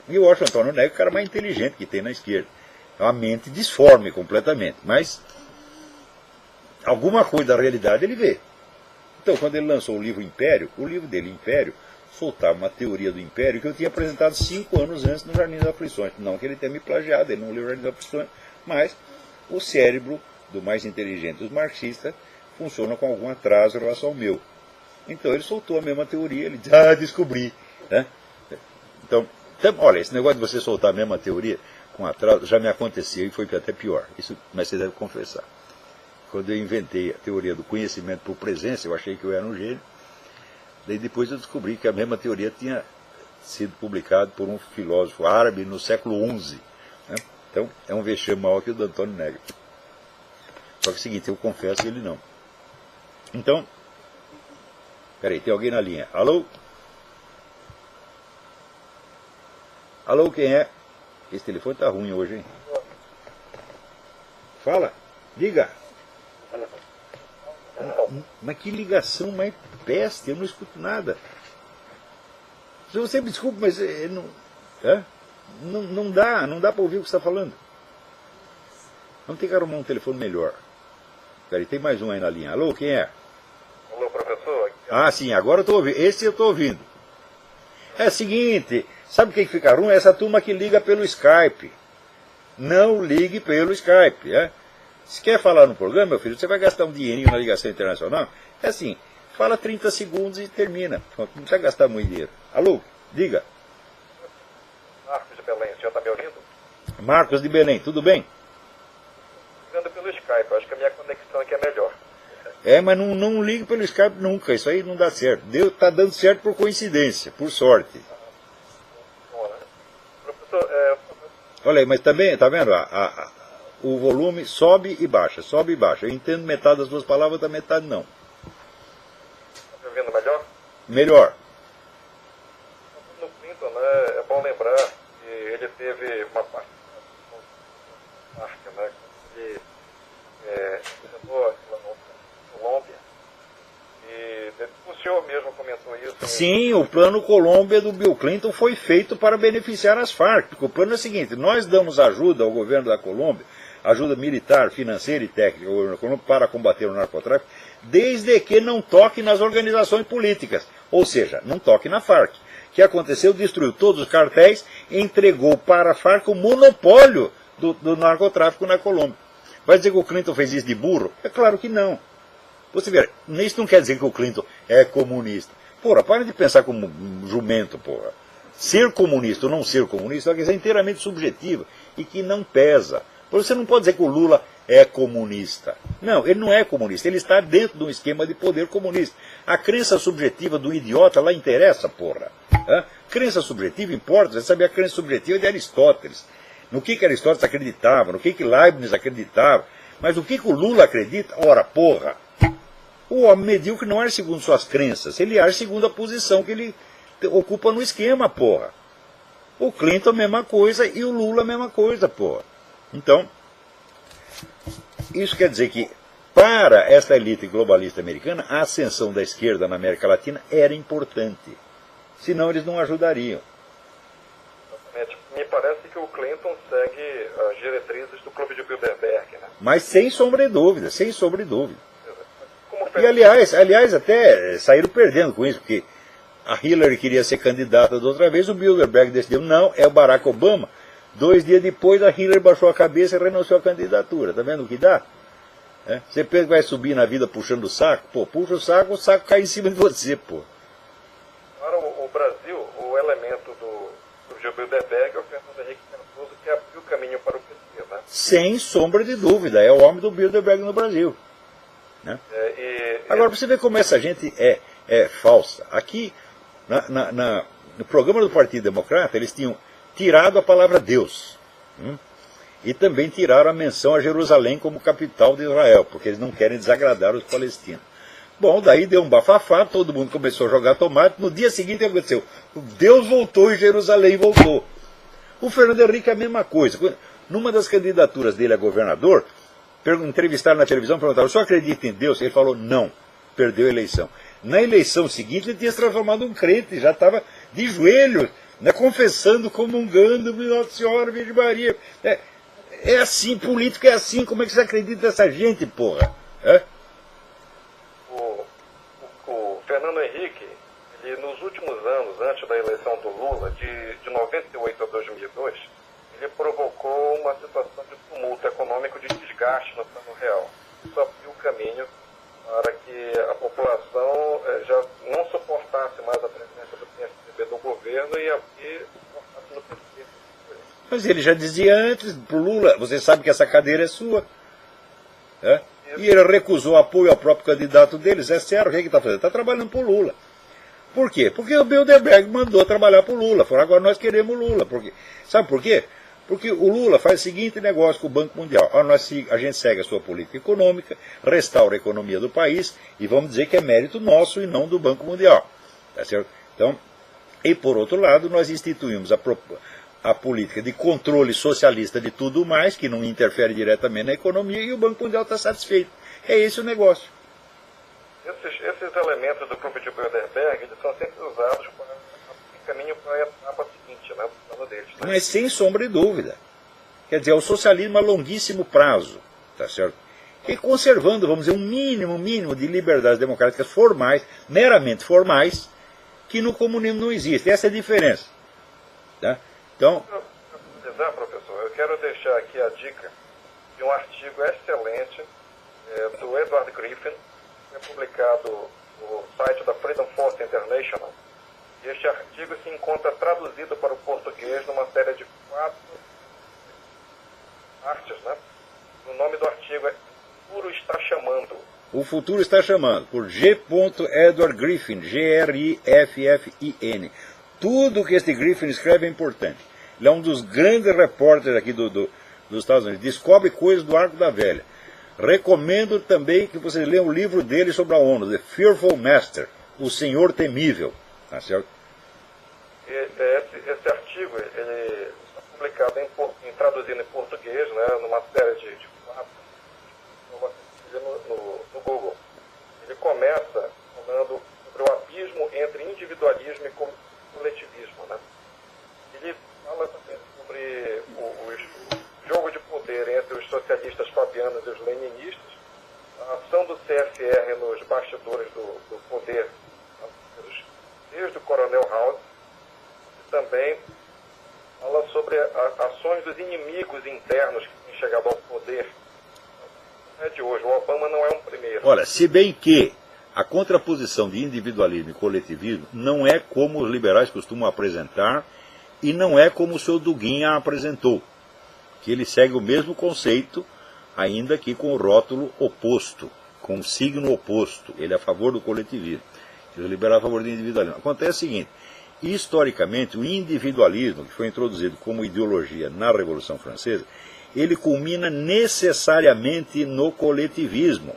eu acho o Antônio Negri o cara mais inteligente que tem na esquerda. É uma mente disforme completamente, mas alguma coisa da realidade ele vê. Então, quando ele lançou o livro Império, o livro dele, Império, soltava uma teoria do Império que eu tinha apresentado 5 anos antes no Jardim das Aflições. Não que ele tenha me plagiado, ele não leu o Jardim das Aflições, mas o cérebro do mais inteligente dos marxistas funciona com algum atraso em relação ao meu. Então ele soltou a mesma teoria, ele disse, descobri. Né? Então, olha, esse negócio de você soltar a mesma teoria com atraso já me aconteceu e foi até pior. Isso, mas você deve confessar. Quando eu inventei a teoria do conhecimento por presença, eu achei que eu era um gênio. Daí depois eu descobri que a mesma teoria tinha sido publicada por um filósofo árabe no século XI. Né? Então, é um vexame maior que o do Antônio Negri. Só que é o seguinte, eu confesso que ele não. Então, peraí, tem alguém na linha. Alô? Alô, quem é? Esse telefone tá ruim hoje, hein? Fala, diga. Mas que ligação mais peste, eu não escuto nada. Você me desculpe, mas não dá para ouvir o que você está falando. Vamos ter que arrumar um telefone melhor. Peraí, tem mais um aí na linha. Alô, quem é? Alô, professor? Ah, sim, agora eu estou ouvindo. Esse eu estou ouvindo. É o seguinte, sabe o que fica ruim? Essa turma que liga pelo Skype. Não ligue pelo Skype, é? Se quer falar no programa, meu filho, você vai gastar um dinheirinho na ligação internacional. É assim, fala 30 segundos e termina. Não precisa gastar muito dinheiro. Alô, diga. Marcos de Belém, o senhor está me ouvindo? Marcos de Belém, tudo bem? Ligando pelo Skype, acho que a minha conexão aqui é melhor. É, mas não ligue pelo Skype nunca, isso aí não dá certo. Deus está dando certo por coincidência, por sorte. Bom, né? Professor, Olha aí, mas também, tá vendo? O volume sobe e baixa, sobe e baixa. Eu entendo metade das suas palavras, outra metade não. está me ouvindo melhor? Melhor. No Clinton, né, é bom lembrar que ele teve uma parte, né, ele visitou a Colômbia, e o senhor mesmo comentou isso. Sim, o plano Colômbia do Bill Clinton foi feito para beneficiar as Farc. Porque o plano é o seguinte, nós damos ajuda ao governo da Colômbia, ajuda militar, financeira e técnica ao governo da Colômbia para combater o narcotráfico, desde que não toque nas organizações políticas, ou seja, não toque na Farc. O que aconteceu? Destruiu todos os cartéis e entregou para a Farc o monopólio do narcotráfico na Colômbia. Vai dizer que o Clinton fez isso de burro? É claro que não. Você vê, isso não quer dizer que o Clinton é comunista. Porra, para de pensar como um jumento, porra. Ser comunista ou não ser comunista é uma questão inteiramente subjetiva e que não pesa. Você não pode dizer que o Lula é comunista. Não, ele não é comunista, ele está dentro de um esquema de poder comunista. A crença subjetiva do idiota lá interessa, porra. Crença subjetiva importa, você sabe a crença subjetiva de Aristóteles. No que Aristóteles acreditava, no que Leibniz acreditava. Mas o que o Lula acredita? Ora, porra. O homem medíocre não age segundo suas crenças, ele age segundo a posição que ele ocupa no esquema, porra. O Clinton a mesma coisa e o Lula a mesma coisa, porra. Então, isso quer dizer que, para esta elite globalista americana, a ascensão da esquerda na América Latina era importante. Senão eles não ajudariam. Me parece que o Clinton segue as diretrizes do Clube de Bilderberg, né? Mas sem sombra de dúvida, sem sombra de dúvida. E aliás, até saíram perdendo com isso, porque a Hillary queria ser candidata da outra vez, o Bilderberg decidiu, não, é o Barack Obama. 2 dias depois a Hillary baixou a cabeça e renunciou à candidatura. Está vendo o que dá? Você pensa que vai subir na vida puxando o saco? Pô, puxa o saco cai em cima de você, pô. Para o Brasil, o elemento do Bilderberg é o Fernando Henrique Cardoso, que abriu o caminho para o PT, né? Sem sombra de dúvida, é o homem do Bilderberg no Brasil. Né? Agora, para você ver como essa gente é falsa. Aqui, no programa do Partido Democrata, eles tinham tirado a palavra Deus. E também tiraram a menção a Jerusalém como capital de Israel, porque eles não querem desagradar os palestinos. Bom, daí deu um bafafá, todo mundo começou a jogar tomate, no dia seguinte o que aconteceu? Deus voltou e Jerusalém voltou. O Fernando Henrique é a mesma coisa. Numa das candidaturas dele a governador, entrevistaram na televisão, perguntaram, o senhor acredita em Deus? Ele falou, não, perdeu a eleição. Na eleição seguinte ele tinha se transformado em um crente, já estava de joelhos, né, confessando, comungando, Nossa Senhora, Virgem Maria. É assim, político é assim, como é que você acredita nessa gente, porra? O Fernando Henrique, ele, nos últimos anos, antes da eleição do Lula, de 98 a 2002, ele provocou uma situação de tumulto econômico, de desgaste no plano real. Isso abriu o caminho para que a população já não suportasse mais a presença do PSDB no governo e suportasse no PT. Mas ele já dizia antes para o Lula, você sabe que essa cadeira é sua. E ele recusou apoio ao próprio candidato deles, é sério, o que ele está fazendo? Está trabalhando para o Lula. Por quê? Porque o Bilderberg mandou trabalhar para o Lula. Falaram, agora nós queremos o Lula. Sabe por quê? Porque o Lula faz o seguinte negócio com o Banco Mundial. A gente segue a sua política econômica, restaura a economia do país e vamos dizer que é mérito nosso e não do Banco Mundial. Tá certo? Então, e por outro lado, nós instituímos a política de controle socialista de tudo mais, que não interfere diretamente na economia, e o Banco Mundial está satisfeito. É esse o negócio. Esses elementos do Clube de Bilderberg, eles são sempre usados para abrir caminho para a etapa seguinte, né, do plano deles. Né? Mas sem sombra de dúvida. Quer dizer, o socialismo a longuíssimo prazo, tá certo? E conservando, vamos dizer, um mínimo de liberdades democráticas formais, meramente formais, que no comunismo não existe. Essa é a diferença. Tá? Então, para finalizar, professor, eu quero deixar aqui a dica de um artigo excelente do Edward Griffin, que é publicado no site da Freedom Force International. E este artigo se encontra traduzido para o português numa série de 4 artes, né? O nome do artigo é O Futuro Está Chamando. O Futuro Está Chamando, por G. Edward Griffin, Griffin. Tudo que este Griffin escreve é importante. Ele é um dos grandes repórteres aqui dos Estados Unidos. Descobre coisas do Arco da Velha. Recomendo também que vocês leiam o livro dele sobre a ONU, The Fearful Master, O Senhor Temível. Tá certo? Esse artigo ele está publicado traduzido em português, né, numa série de 4 no Google. Ele começa falando sobre o abismo entre individualismo e coletivismo. Né? Ele fala também sobre o jogo de poder entre os socialistas fabianos e os leninistas, a ação do CFR nos bastidores do poder, desde o Coronel House, e também fala sobre ações dos inimigos internos que têm chegado ao poder. Não é de hoje, o Obama não é um primeiro. Olha, se bem que a contraposição de individualismo e coletivismo não é como os liberais costumam apresentar e não é como o seu Dugin a apresentou, que ele segue o mesmo conceito, ainda que com o rótulo oposto, com o signo oposto. Ele é a favor do coletivismo, e os liberais a favor do individualismo. Acontece o seguinte, historicamente, o individualismo, que foi introduzido como ideologia na Revolução Francesa, ele culmina necessariamente no coletivismo,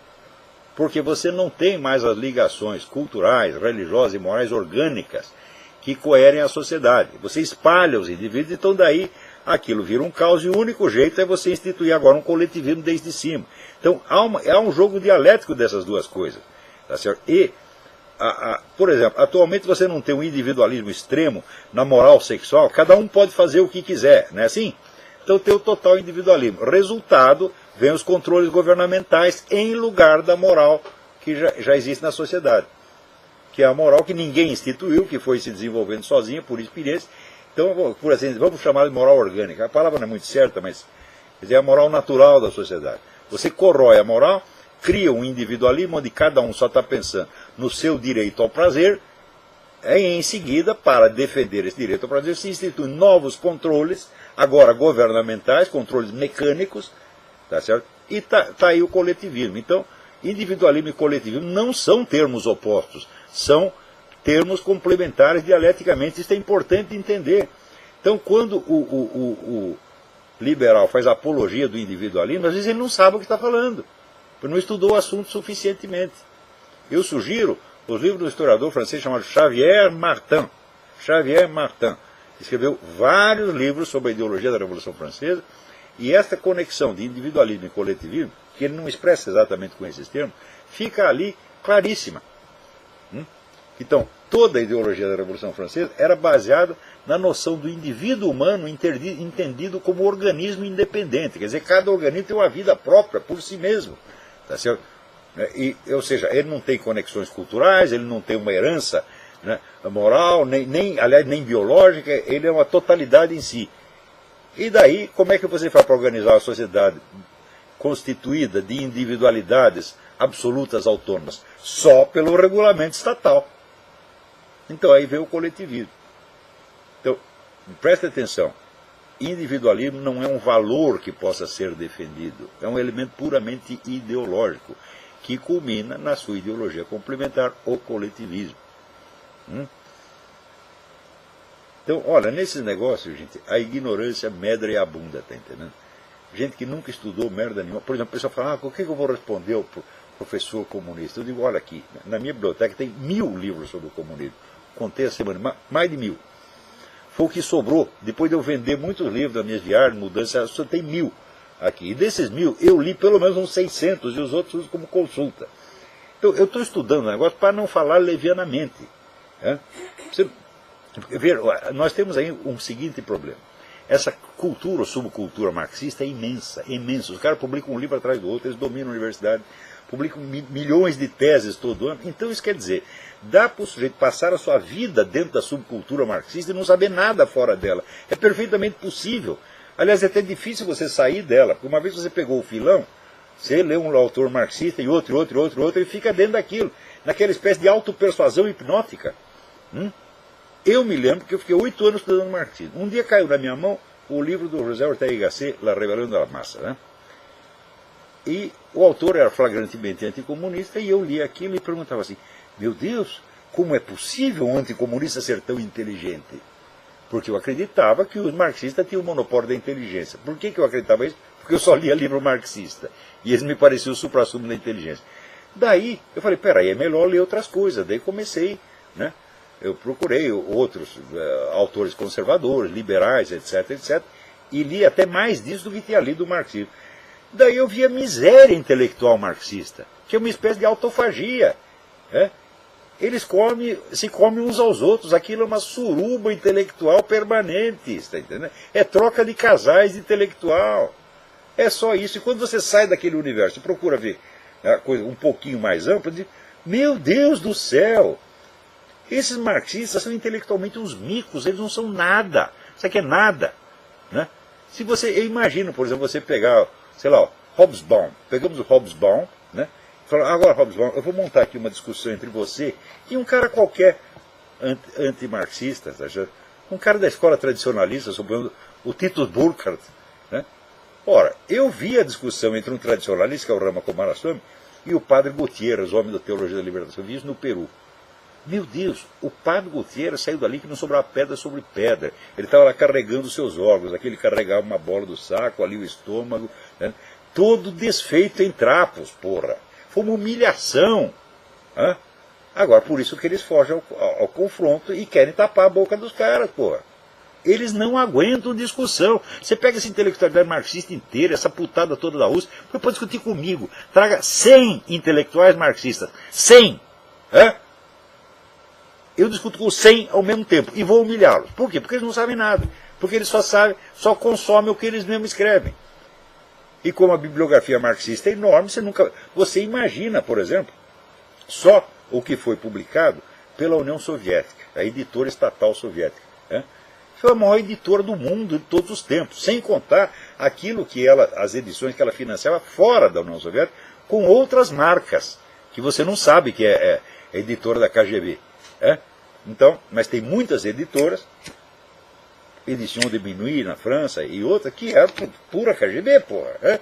porque você não tem mais as ligações culturais, religiosas e morais orgânicas que coerem a sociedade. Você espalha os indivíduos, então daí aquilo vira um caos e o único jeito é você instituir agora um coletivismo desde cima. Então há um jogo dialético dessas duas coisas. Tá certo? E, por exemplo, atualmente você não tem um individualismo extremo na moral sexual, cada um pode fazer o que quiser, não é assim? Então tem o total individualismo. Resultado, vem os controles governamentais em lugar da moral que já existe na sociedade. Que é a moral que ninguém instituiu, que foi se desenvolvendo sozinha, por experiência. Então, por exemplo, vamos chamar de moral orgânica. A palavra não é muito certa, mas quer dizer, é a moral natural da sociedade. Você corrói a moral, cria um individualismo onde cada um só está pensando no seu direito ao prazer, e em seguida, para defender esse direito ao prazer, se instituem novos controles, agora governamentais, controles mecânicos, tá certo? E tá aí o coletivismo. Então, individualismo e coletivismo não são termos opostos, são termos complementares dialeticamente. Isso é importante entender. Então, quando o liberal faz apologia do individualismo, às vezes ele não sabe o que está falando, porque não estudou o assunto suficientemente. Eu sugiro os livros do historiador francês chamado Xavier Martin. Xavier Martin escreveu vários livros sobre a ideologia da Revolução Francesa, e esta conexão de individualismo e coletivismo, que ele não expressa exatamente com esses termos, fica ali claríssima. Então, toda a ideologia da Revolução Francesa era baseada na noção do indivíduo humano entendido como organismo independente. Quer dizer, cada organismo tem uma vida própria por si mesmo. Tá certo? Ou seja, ele não tem conexões culturais, ele não tem uma herança, né, moral, aliás, nem biológica, ele é uma totalidade em si. E daí, como é que você faz para organizar a sociedade constituída de individualidades absolutas autônomas? Só pelo regulamento estatal. Então aí vem o coletivismo. Então, preste atenção, individualismo não é um valor que possa ser defendido, é um elemento puramente ideológico, que culmina na sua ideologia complementar, o coletivismo. Então, olha, nesses negócios, gente, a ignorância medra e abunda, tá entendendo? Gente que nunca estudou merda nenhuma. Por exemplo, a pessoa fala, o que eu vou responder ao professor comunista? Eu digo, olha aqui, na minha biblioteca tem 1000 livros sobre o comunismo. Contei a semana, mais de 1000. Foi o que sobrou. Depois de eu vender muitos livros das minhas viagens, mudanças, só tem 1000 aqui. E desses 1000, eu li pelo menos uns 600 e os outros uso como consulta. Então, eu estou estudando o negócio para não falar levianamente. Nós temos aí um seguinte problema. Essa cultura ou subcultura marxista é imensa, imensa. Os caras publicam um livro atrás do outro, eles dominam a universidade, publicam milhões de teses todo ano. Então isso quer dizer, dá para o sujeito passar a sua vida dentro da subcultura marxista e não saber nada fora dela. É perfeitamente possível. Aliás, é até difícil você sair dela, porque uma vez que você pegou o filão, você lê um autor marxista e outro, e fica dentro daquilo, naquela espécie de autopersuasão hipnótica. Eu me lembro que eu fiquei 8 anos estudando marxismo. Um dia caiu na minha mão o livro do José Ortega y Gasset, La Rebelión de la Masa, né? E o autor era flagrantemente anticomunista, e eu li aquilo e perguntava assim, meu Deus, como é possível um anticomunista ser tão inteligente? Porque eu acreditava que os marxistas tinham o monopólio da inteligência. Por que eu acreditava isso? Porque eu só lia livro marxista. E eles me pareciam o suprassumo da inteligência. Daí, eu falei, peraí, é melhor ler outras coisas. Daí comecei, né? Eu procurei outros autores conservadores, liberais, etc, e li até mais disso do que tinha lido o marxismo. Daí eu vi a miséria intelectual marxista, que é uma espécie de autofagia. Eles se comem uns aos outros, aquilo é uma suruba intelectual permanente, está entendendo? É troca de casais intelectual. É só isso. E quando você sai daquele universo e procura ver a coisa um pouquinho mais ampla, diz, meu Deus do céu! Esses marxistas são intelectualmente uns micos, eles não são nada. Isso aqui é nada. Né? Se você, eu imagino, por exemplo, você pegar, sei lá, Hobsbawm. Pegamos o Hobsbawm, né? Fala, agora, Hobsbawm, eu vou montar aqui uma discussão entre você e um cara qualquer antimarxista, um cara da escola tradicionalista, sobre o Titus Burckhardt. Né? Ora, eu vi a discussão entre um tradicionalista, que é o Rama Coomaraswamy, e o padre Gutierrez, homem da Teologia da Libertação. Vi isso no Peru. Meu Deus, o padre Gutierrez saiu dali que não sobrava pedra sobre pedra. Ele estava lá carregando seus órgãos. Aqui ele carregava uma bola do saco, ali o estômago. Né? Todo desfeito em trapos, porra. Foi uma humilhação. Agora, por isso que eles fogem ao confronto e querem tapar a boca dos caras, porra. Eles não aguentam discussão. Você pega essa intelectualidade marxista inteira, essa putada toda da Rússia, pode discutir comigo. Traga 100 intelectuais marxistas. 100! Eu discuto com 100 ao mesmo tempo e vou humilhá-los. Por quê? Porque eles não sabem nada. Porque eles só consomem o que eles mesmos escrevem. E como a bibliografia marxista é enorme, você imagina, por exemplo, só o que foi publicado pela União Soviética, a editora estatal soviética, foi a maior editora do mundo de todos os tempos, sem contar aquilo que ela, as edições que ela financiava fora da União Soviética, com outras marcas, que você não sabe que é editora da KGB. Então, mas tem muitas editoras, Edition de Minuit na França e outra, que é pura KGB, porra.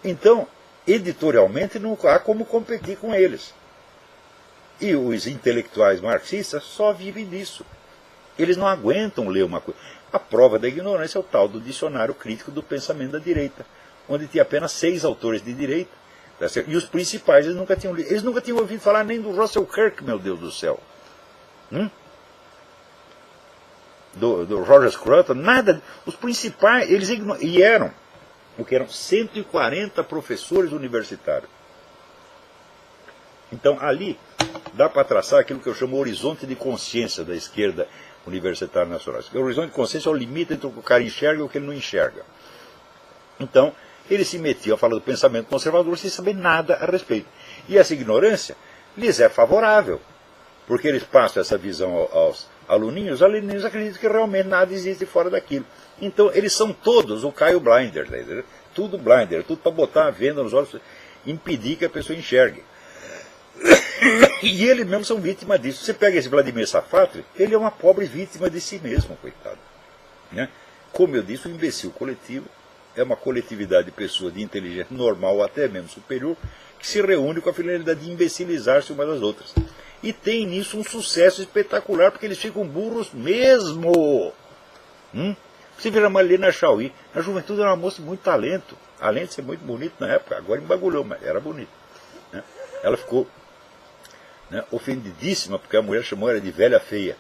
Então, editorialmente não há como competir com eles. E os intelectuais marxistas só vivem disso. Eles não aguentam ler uma coisa. A prova da ignorância é o tal do dicionário crítico do pensamento da direita, onde tinha apenas 6 autores de direita, tá certo? E os principais eles nunca tinham lido. Eles nunca tinham ouvido falar nem do Russell Kirk, meu Deus do céu. Do Roger Scruton, nada. Os principais, eles e eram 140 professores universitários. Então ali dá para traçar aquilo que eu chamo horizonte de consciência da esquerda universitária nacional. O horizonte de consciência é o limite entre o que o cara enxerga e o que ele não enxerga. Então, eles se metiam a falar do pensamento conservador sem saber nada a respeito. E essa ignorância lhes é favorável, porque eles passam essa visão aos aluninhos, os aluninhos acreditam que realmente nada existe fora daquilo. Então, eles são todos o Caio Blinder, né? Tudo blinder, tudo para botar a venda nos olhos, impedir que a pessoa enxergue. E eles mesmo são vítimas disso. Você pega esse Vladimir Safatli, ele é uma pobre vítima de si mesmo, coitado. Né? Como eu disse, o imbecil coletivo é uma coletividade de pessoas de inteligência normal ou até mesmo superior, que se reúne com a finalidade de imbecilizar-se umas das outras. E tem nisso um sucesso espetacular, porque eles ficam burros mesmo. Você vê a Marlene Chauí, na juventude era uma moça de muito talento, além de ser muito bonita na época, agora embagulhou, mas era bonita. Né? Ela ficou ofendidíssima, porque a mulher chamou ela de velha feia.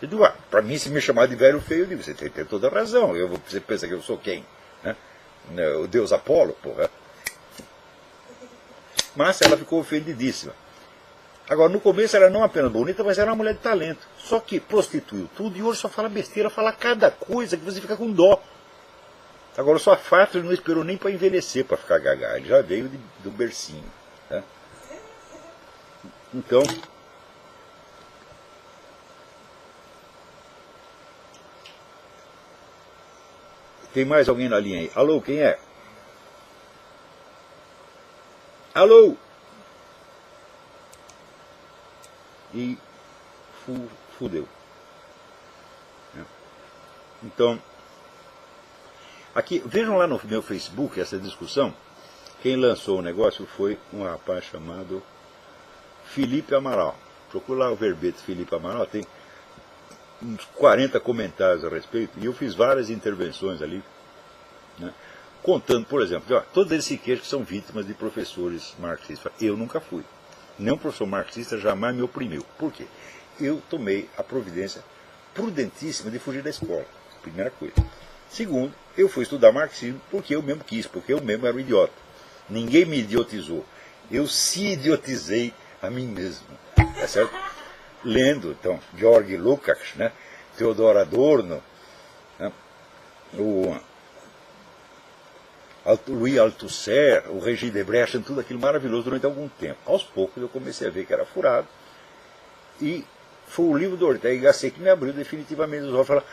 Eu digo, para mim, se me chamar de velho feio, eu digo, você tem toda a razão, você pensa que eu sou quem? Né? O deus Apolo, porra. Mas ela ficou ofendidíssima. Agora, no começo ela não apenas bonita, mas era uma mulher de talento. Só que prostituiu tudo e hoje só fala besteira, fala cada coisa que você fica com dó. Agora, o Safatli não esperou nem para envelhecer para ficar gaga, ele já veio do bercinho. Tá? Então, tem mais alguém na linha aí? Alô, quem é? Alô? E fudeu. Então, aqui, vejam lá no meu Facebook essa discussão. Quem lançou o negócio foi um rapaz chamado Felipe Amaral. Procura lá o verbete Felipe Amaral, tem uns 40 comentários a respeito, e eu fiz várias intervenções ali, né, contando, por exemplo, todos eles se queixam que são vítimas de professores marxistas. Eu nunca fui. Nenhum professor marxista jamais me oprimiu. Por quê? Eu tomei a providência prudentíssima de fugir da escola. Primeira coisa. Segundo, eu fui estudar marxismo porque eu mesmo quis, porque eu mesmo era um idiota. Ninguém me idiotizou. Eu se idiotizei a mim mesmo. Tá certo? Lendo, então, Georg Lukács, né? Theodor Adorno, né? O Louis Althusser, o Regis Debrecht, tudo aquilo maravilhoso durante algum tempo. Aos poucos eu comecei a ver que era furado, e foi o livro do Ortega y Gasset que me abriu definitivamente os olhos. Falar,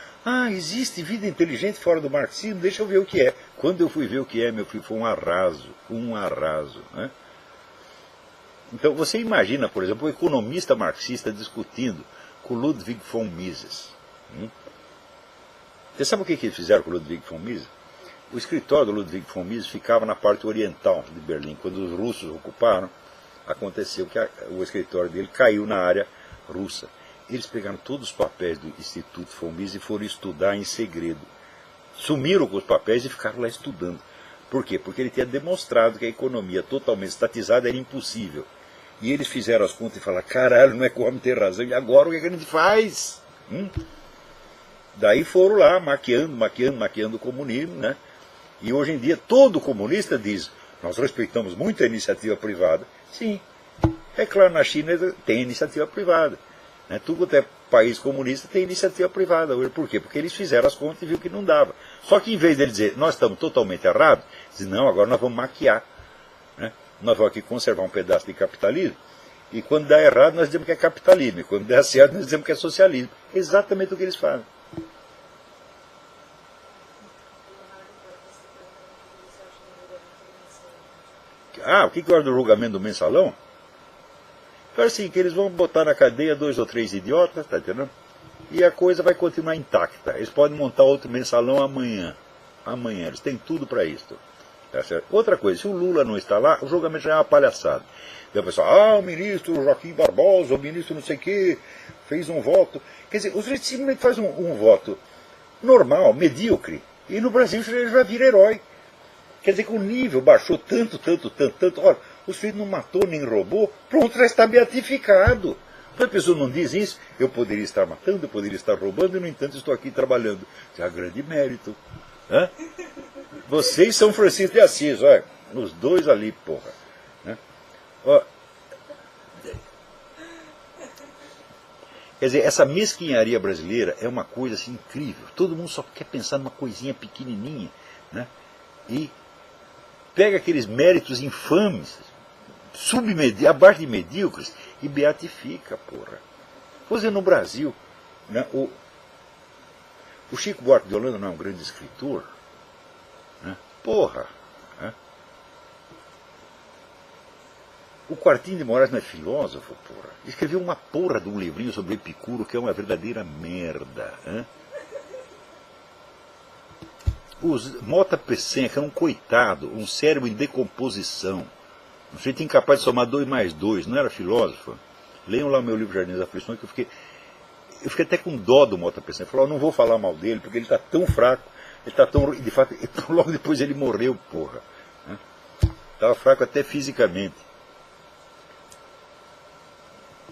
existe vida inteligente fora do marxismo, deixa eu ver o que é. Quando eu fui ver o que é, meu filho, foi um arraso, né? Então você imagina, por exemplo, um economista marxista discutindo com Ludwig von Mises. Você sabe o que eles fizeram com Ludwig von Mises? O escritório do Ludwig von Mises ficava na parte oriental de Berlim. Quando os russos ocuparam, aconteceu que o escritório dele caiu na área russa. Eles pegaram todos os papéis do Instituto von Mises e foram estudar em segredo. Sumiram com os papéis e ficaram lá estudando. Por quê? Porque ele tinha demonstrado que a economia totalmente estatizada era impossível. E eles fizeram as contas e falaram, caralho, não é que o homem tem razão, e agora o que a gente faz? Daí foram lá, maquiando o comunismo, né? E hoje em dia todo comunista diz, nós respeitamos muito a iniciativa privada. Sim, é claro, na China tem iniciativa privada. Né? Tudo quanto é país comunista tem iniciativa privada. Por quê? Porque eles fizeram as contas e viram que não dava. Só que em vez de dizer, nós estamos totalmente errados, dizem, não, agora nós vamos maquiar. Né? Nós vamos aqui conservar um pedaço de capitalismo, e quando dá errado nós dizemos que é capitalismo, e quando dá certo nós dizemos que é socialismo. Exatamente o que eles fazem. Ah, o que eu acho do julgamento do mensalão? Eu acho assim, que eles vão botar na cadeia 2 ou 3 idiotas, tá entendendo? E a coisa vai continuar intacta. Eles podem montar outro mensalão amanhã. Amanhã, eles têm tudo para isso. Tá certo? Outra coisa, se o Lula não está lá, o julgamento já é uma palhaçada. E o pessoal, o ministro Joaquim Barbosa, o ministro não sei o quê, fez um voto. Quer dizer, o sujeito simplesmente faz um voto normal, medíocre, e no Brasil ele já vira herói. Quer dizer que o nível baixou tanto. Olha, o sujeito não matou nem roubou, pronto, já está beatificado. Então a pessoa não diz isso, eu poderia estar matando, eu poderia estar roubando, e no entanto estou aqui trabalhando. Isso é um grande mérito. Hã? Vocês são Francisco de Assis, olha, os dois ali, porra. Né? Ó, quer dizer, essa mesquinharia brasileira é uma coisa assim, incrível. Todo mundo só quer pensar numa coisinha pequenininha, né? E pega aqueles méritos infames, abaixo de medíocres, e beatifica, porra. Pois é, no Brasil, né, o Chico Buarque de Holanda não é um grande escritor? Né? Porra! Né? O Quartinho de Moraes não é filósofo, porra? Escreveu uma porra de um livrinho sobre Epicuro que é uma verdadeira merda. Né? Mota Peçanha, que é um coitado, um cérebro em decomposição, um sujeito incapaz de somar 2 mais 2, não era filósofo. Leiam lá o meu livro Jardins das Aflições, que eu fiquei até com dó do Mota Peçanha. Falou, não vou falar mal dele, porque ele está tão fraco, ele está tão. De fato, logo depois ele morreu, porra. Estava fraco até fisicamente.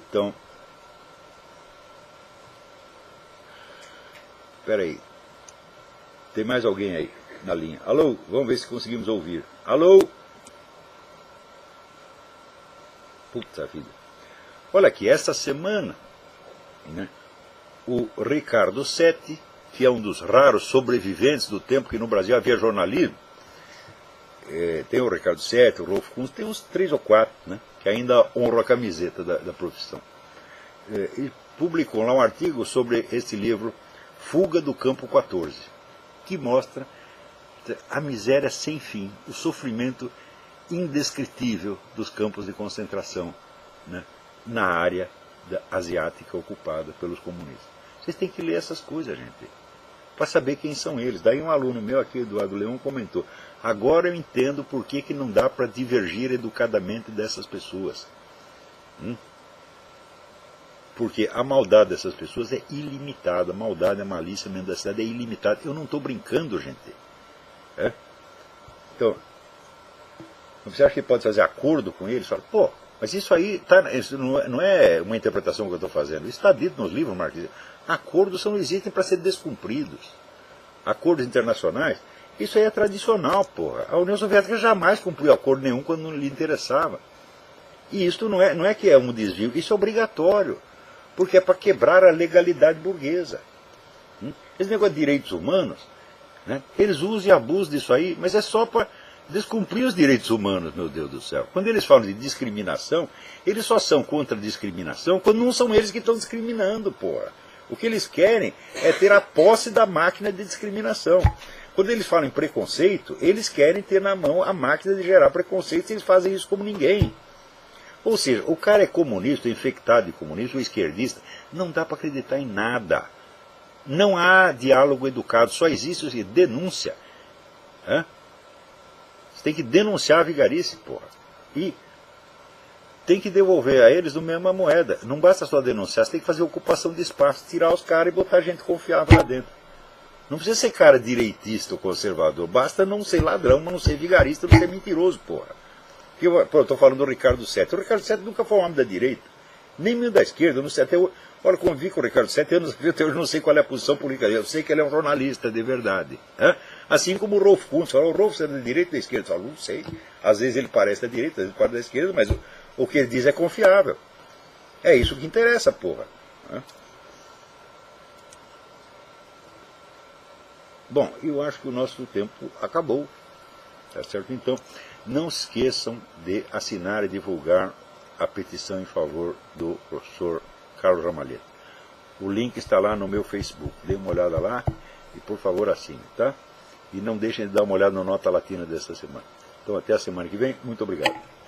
Então. Espera aí. Tem mais alguém aí na linha? Alô? Vamos ver se conseguimos ouvir. Alô? Puta vida. Olha aqui, esta semana, né, o Ricardo Sete, que é um dos raros sobreviventes do tempo que no Brasil havia jornalismo, tem o Ricardo Sete, o Rolf Kunz, tem uns 3 ou 4, né, que ainda honram a camiseta da profissão. E publicou lá um artigo sobre esse livro, Fuga do Campo 14, que mostra a miséria sem fim, o sofrimento indescritível dos campos de concentração, né, na área asiática ocupada pelos comunistas. Vocês têm que ler essas coisas, gente, para saber quem são eles. Daí um aluno meu aqui, Eduardo Leão, comentou, agora eu entendo por que não dá para divergir educadamente dessas pessoas. Porque a maldade dessas pessoas é ilimitada. A maldade, a malícia, a mendacidade é ilimitada. Eu não estou brincando, gente. Então, você acha que pode fazer acordo com eles? Fala, pô, mas isso aí isso não é uma interpretação que eu estou fazendo. Isso está dito nos livros marxistas. Acordos não existem para ser descumpridos. Acordos internacionais, isso aí é tradicional, porra. A União Soviética jamais cumpriu acordo nenhum quando não lhe interessava. E isso não é que é um desvio, isso é obrigatório. Porque é para quebrar a legalidade burguesa. Esse negócio de direitos humanos, né, eles usam e abusam disso aí, mas é só para descumprir os direitos humanos, meu Deus do céu. Quando eles falam de discriminação, eles só são contra a discriminação quando não são eles que estão discriminando, porra. O que eles querem é ter a posse da máquina de discriminação. Quando eles falam em preconceito, eles querem ter na mão a máquina de gerar preconceito e eles fazem isso como ninguém. Ou seja, o cara é comunista, infectado de comunista, ou esquerdista, não dá para acreditar em nada. Não há diálogo educado, só existe denúncia. Você tem que denunciar a vigarice, porra. E tem que devolver a eles a mesma moeda. Não basta só denunciar, você tem que fazer ocupação de espaço, tirar os caras e botar gente confiável lá dentro. Não precisa ser cara direitista ou conservador, basta não ser ladrão, mas não ser vigarista, não ser mentiroso, porra. Eu estou falando do Ricardo Sete. O Ricardo Sete nunca foi um homem da direita, nem mesmo da esquerda. Eu não sei, olha, convivi com o Ricardo Sete, até hoje não sei qual é a posição política dele. Eu sei que ele é um jornalista de verdade. Assim como o Rolf Kunz. O Rolf é da direita ou da esquerda? Eu não sei. Às vezes ele parece da direita, às vezes parece da esquerda, mas o que ele diz é confiável. É isso que interessa, porra. Bom, eu acho que o nosso tempo acabou. Tá certo? Então, não se esqueçam de assinar e divulgar a petição em favor do professor Carlos Ramalheta. O link está lá no meu Facebook. Dê uma olhada lá e, por favor, assine, tá? E não deixem de dar uma olhada na nota latina desta semana. Então até a semana que vem. Muito obrigado.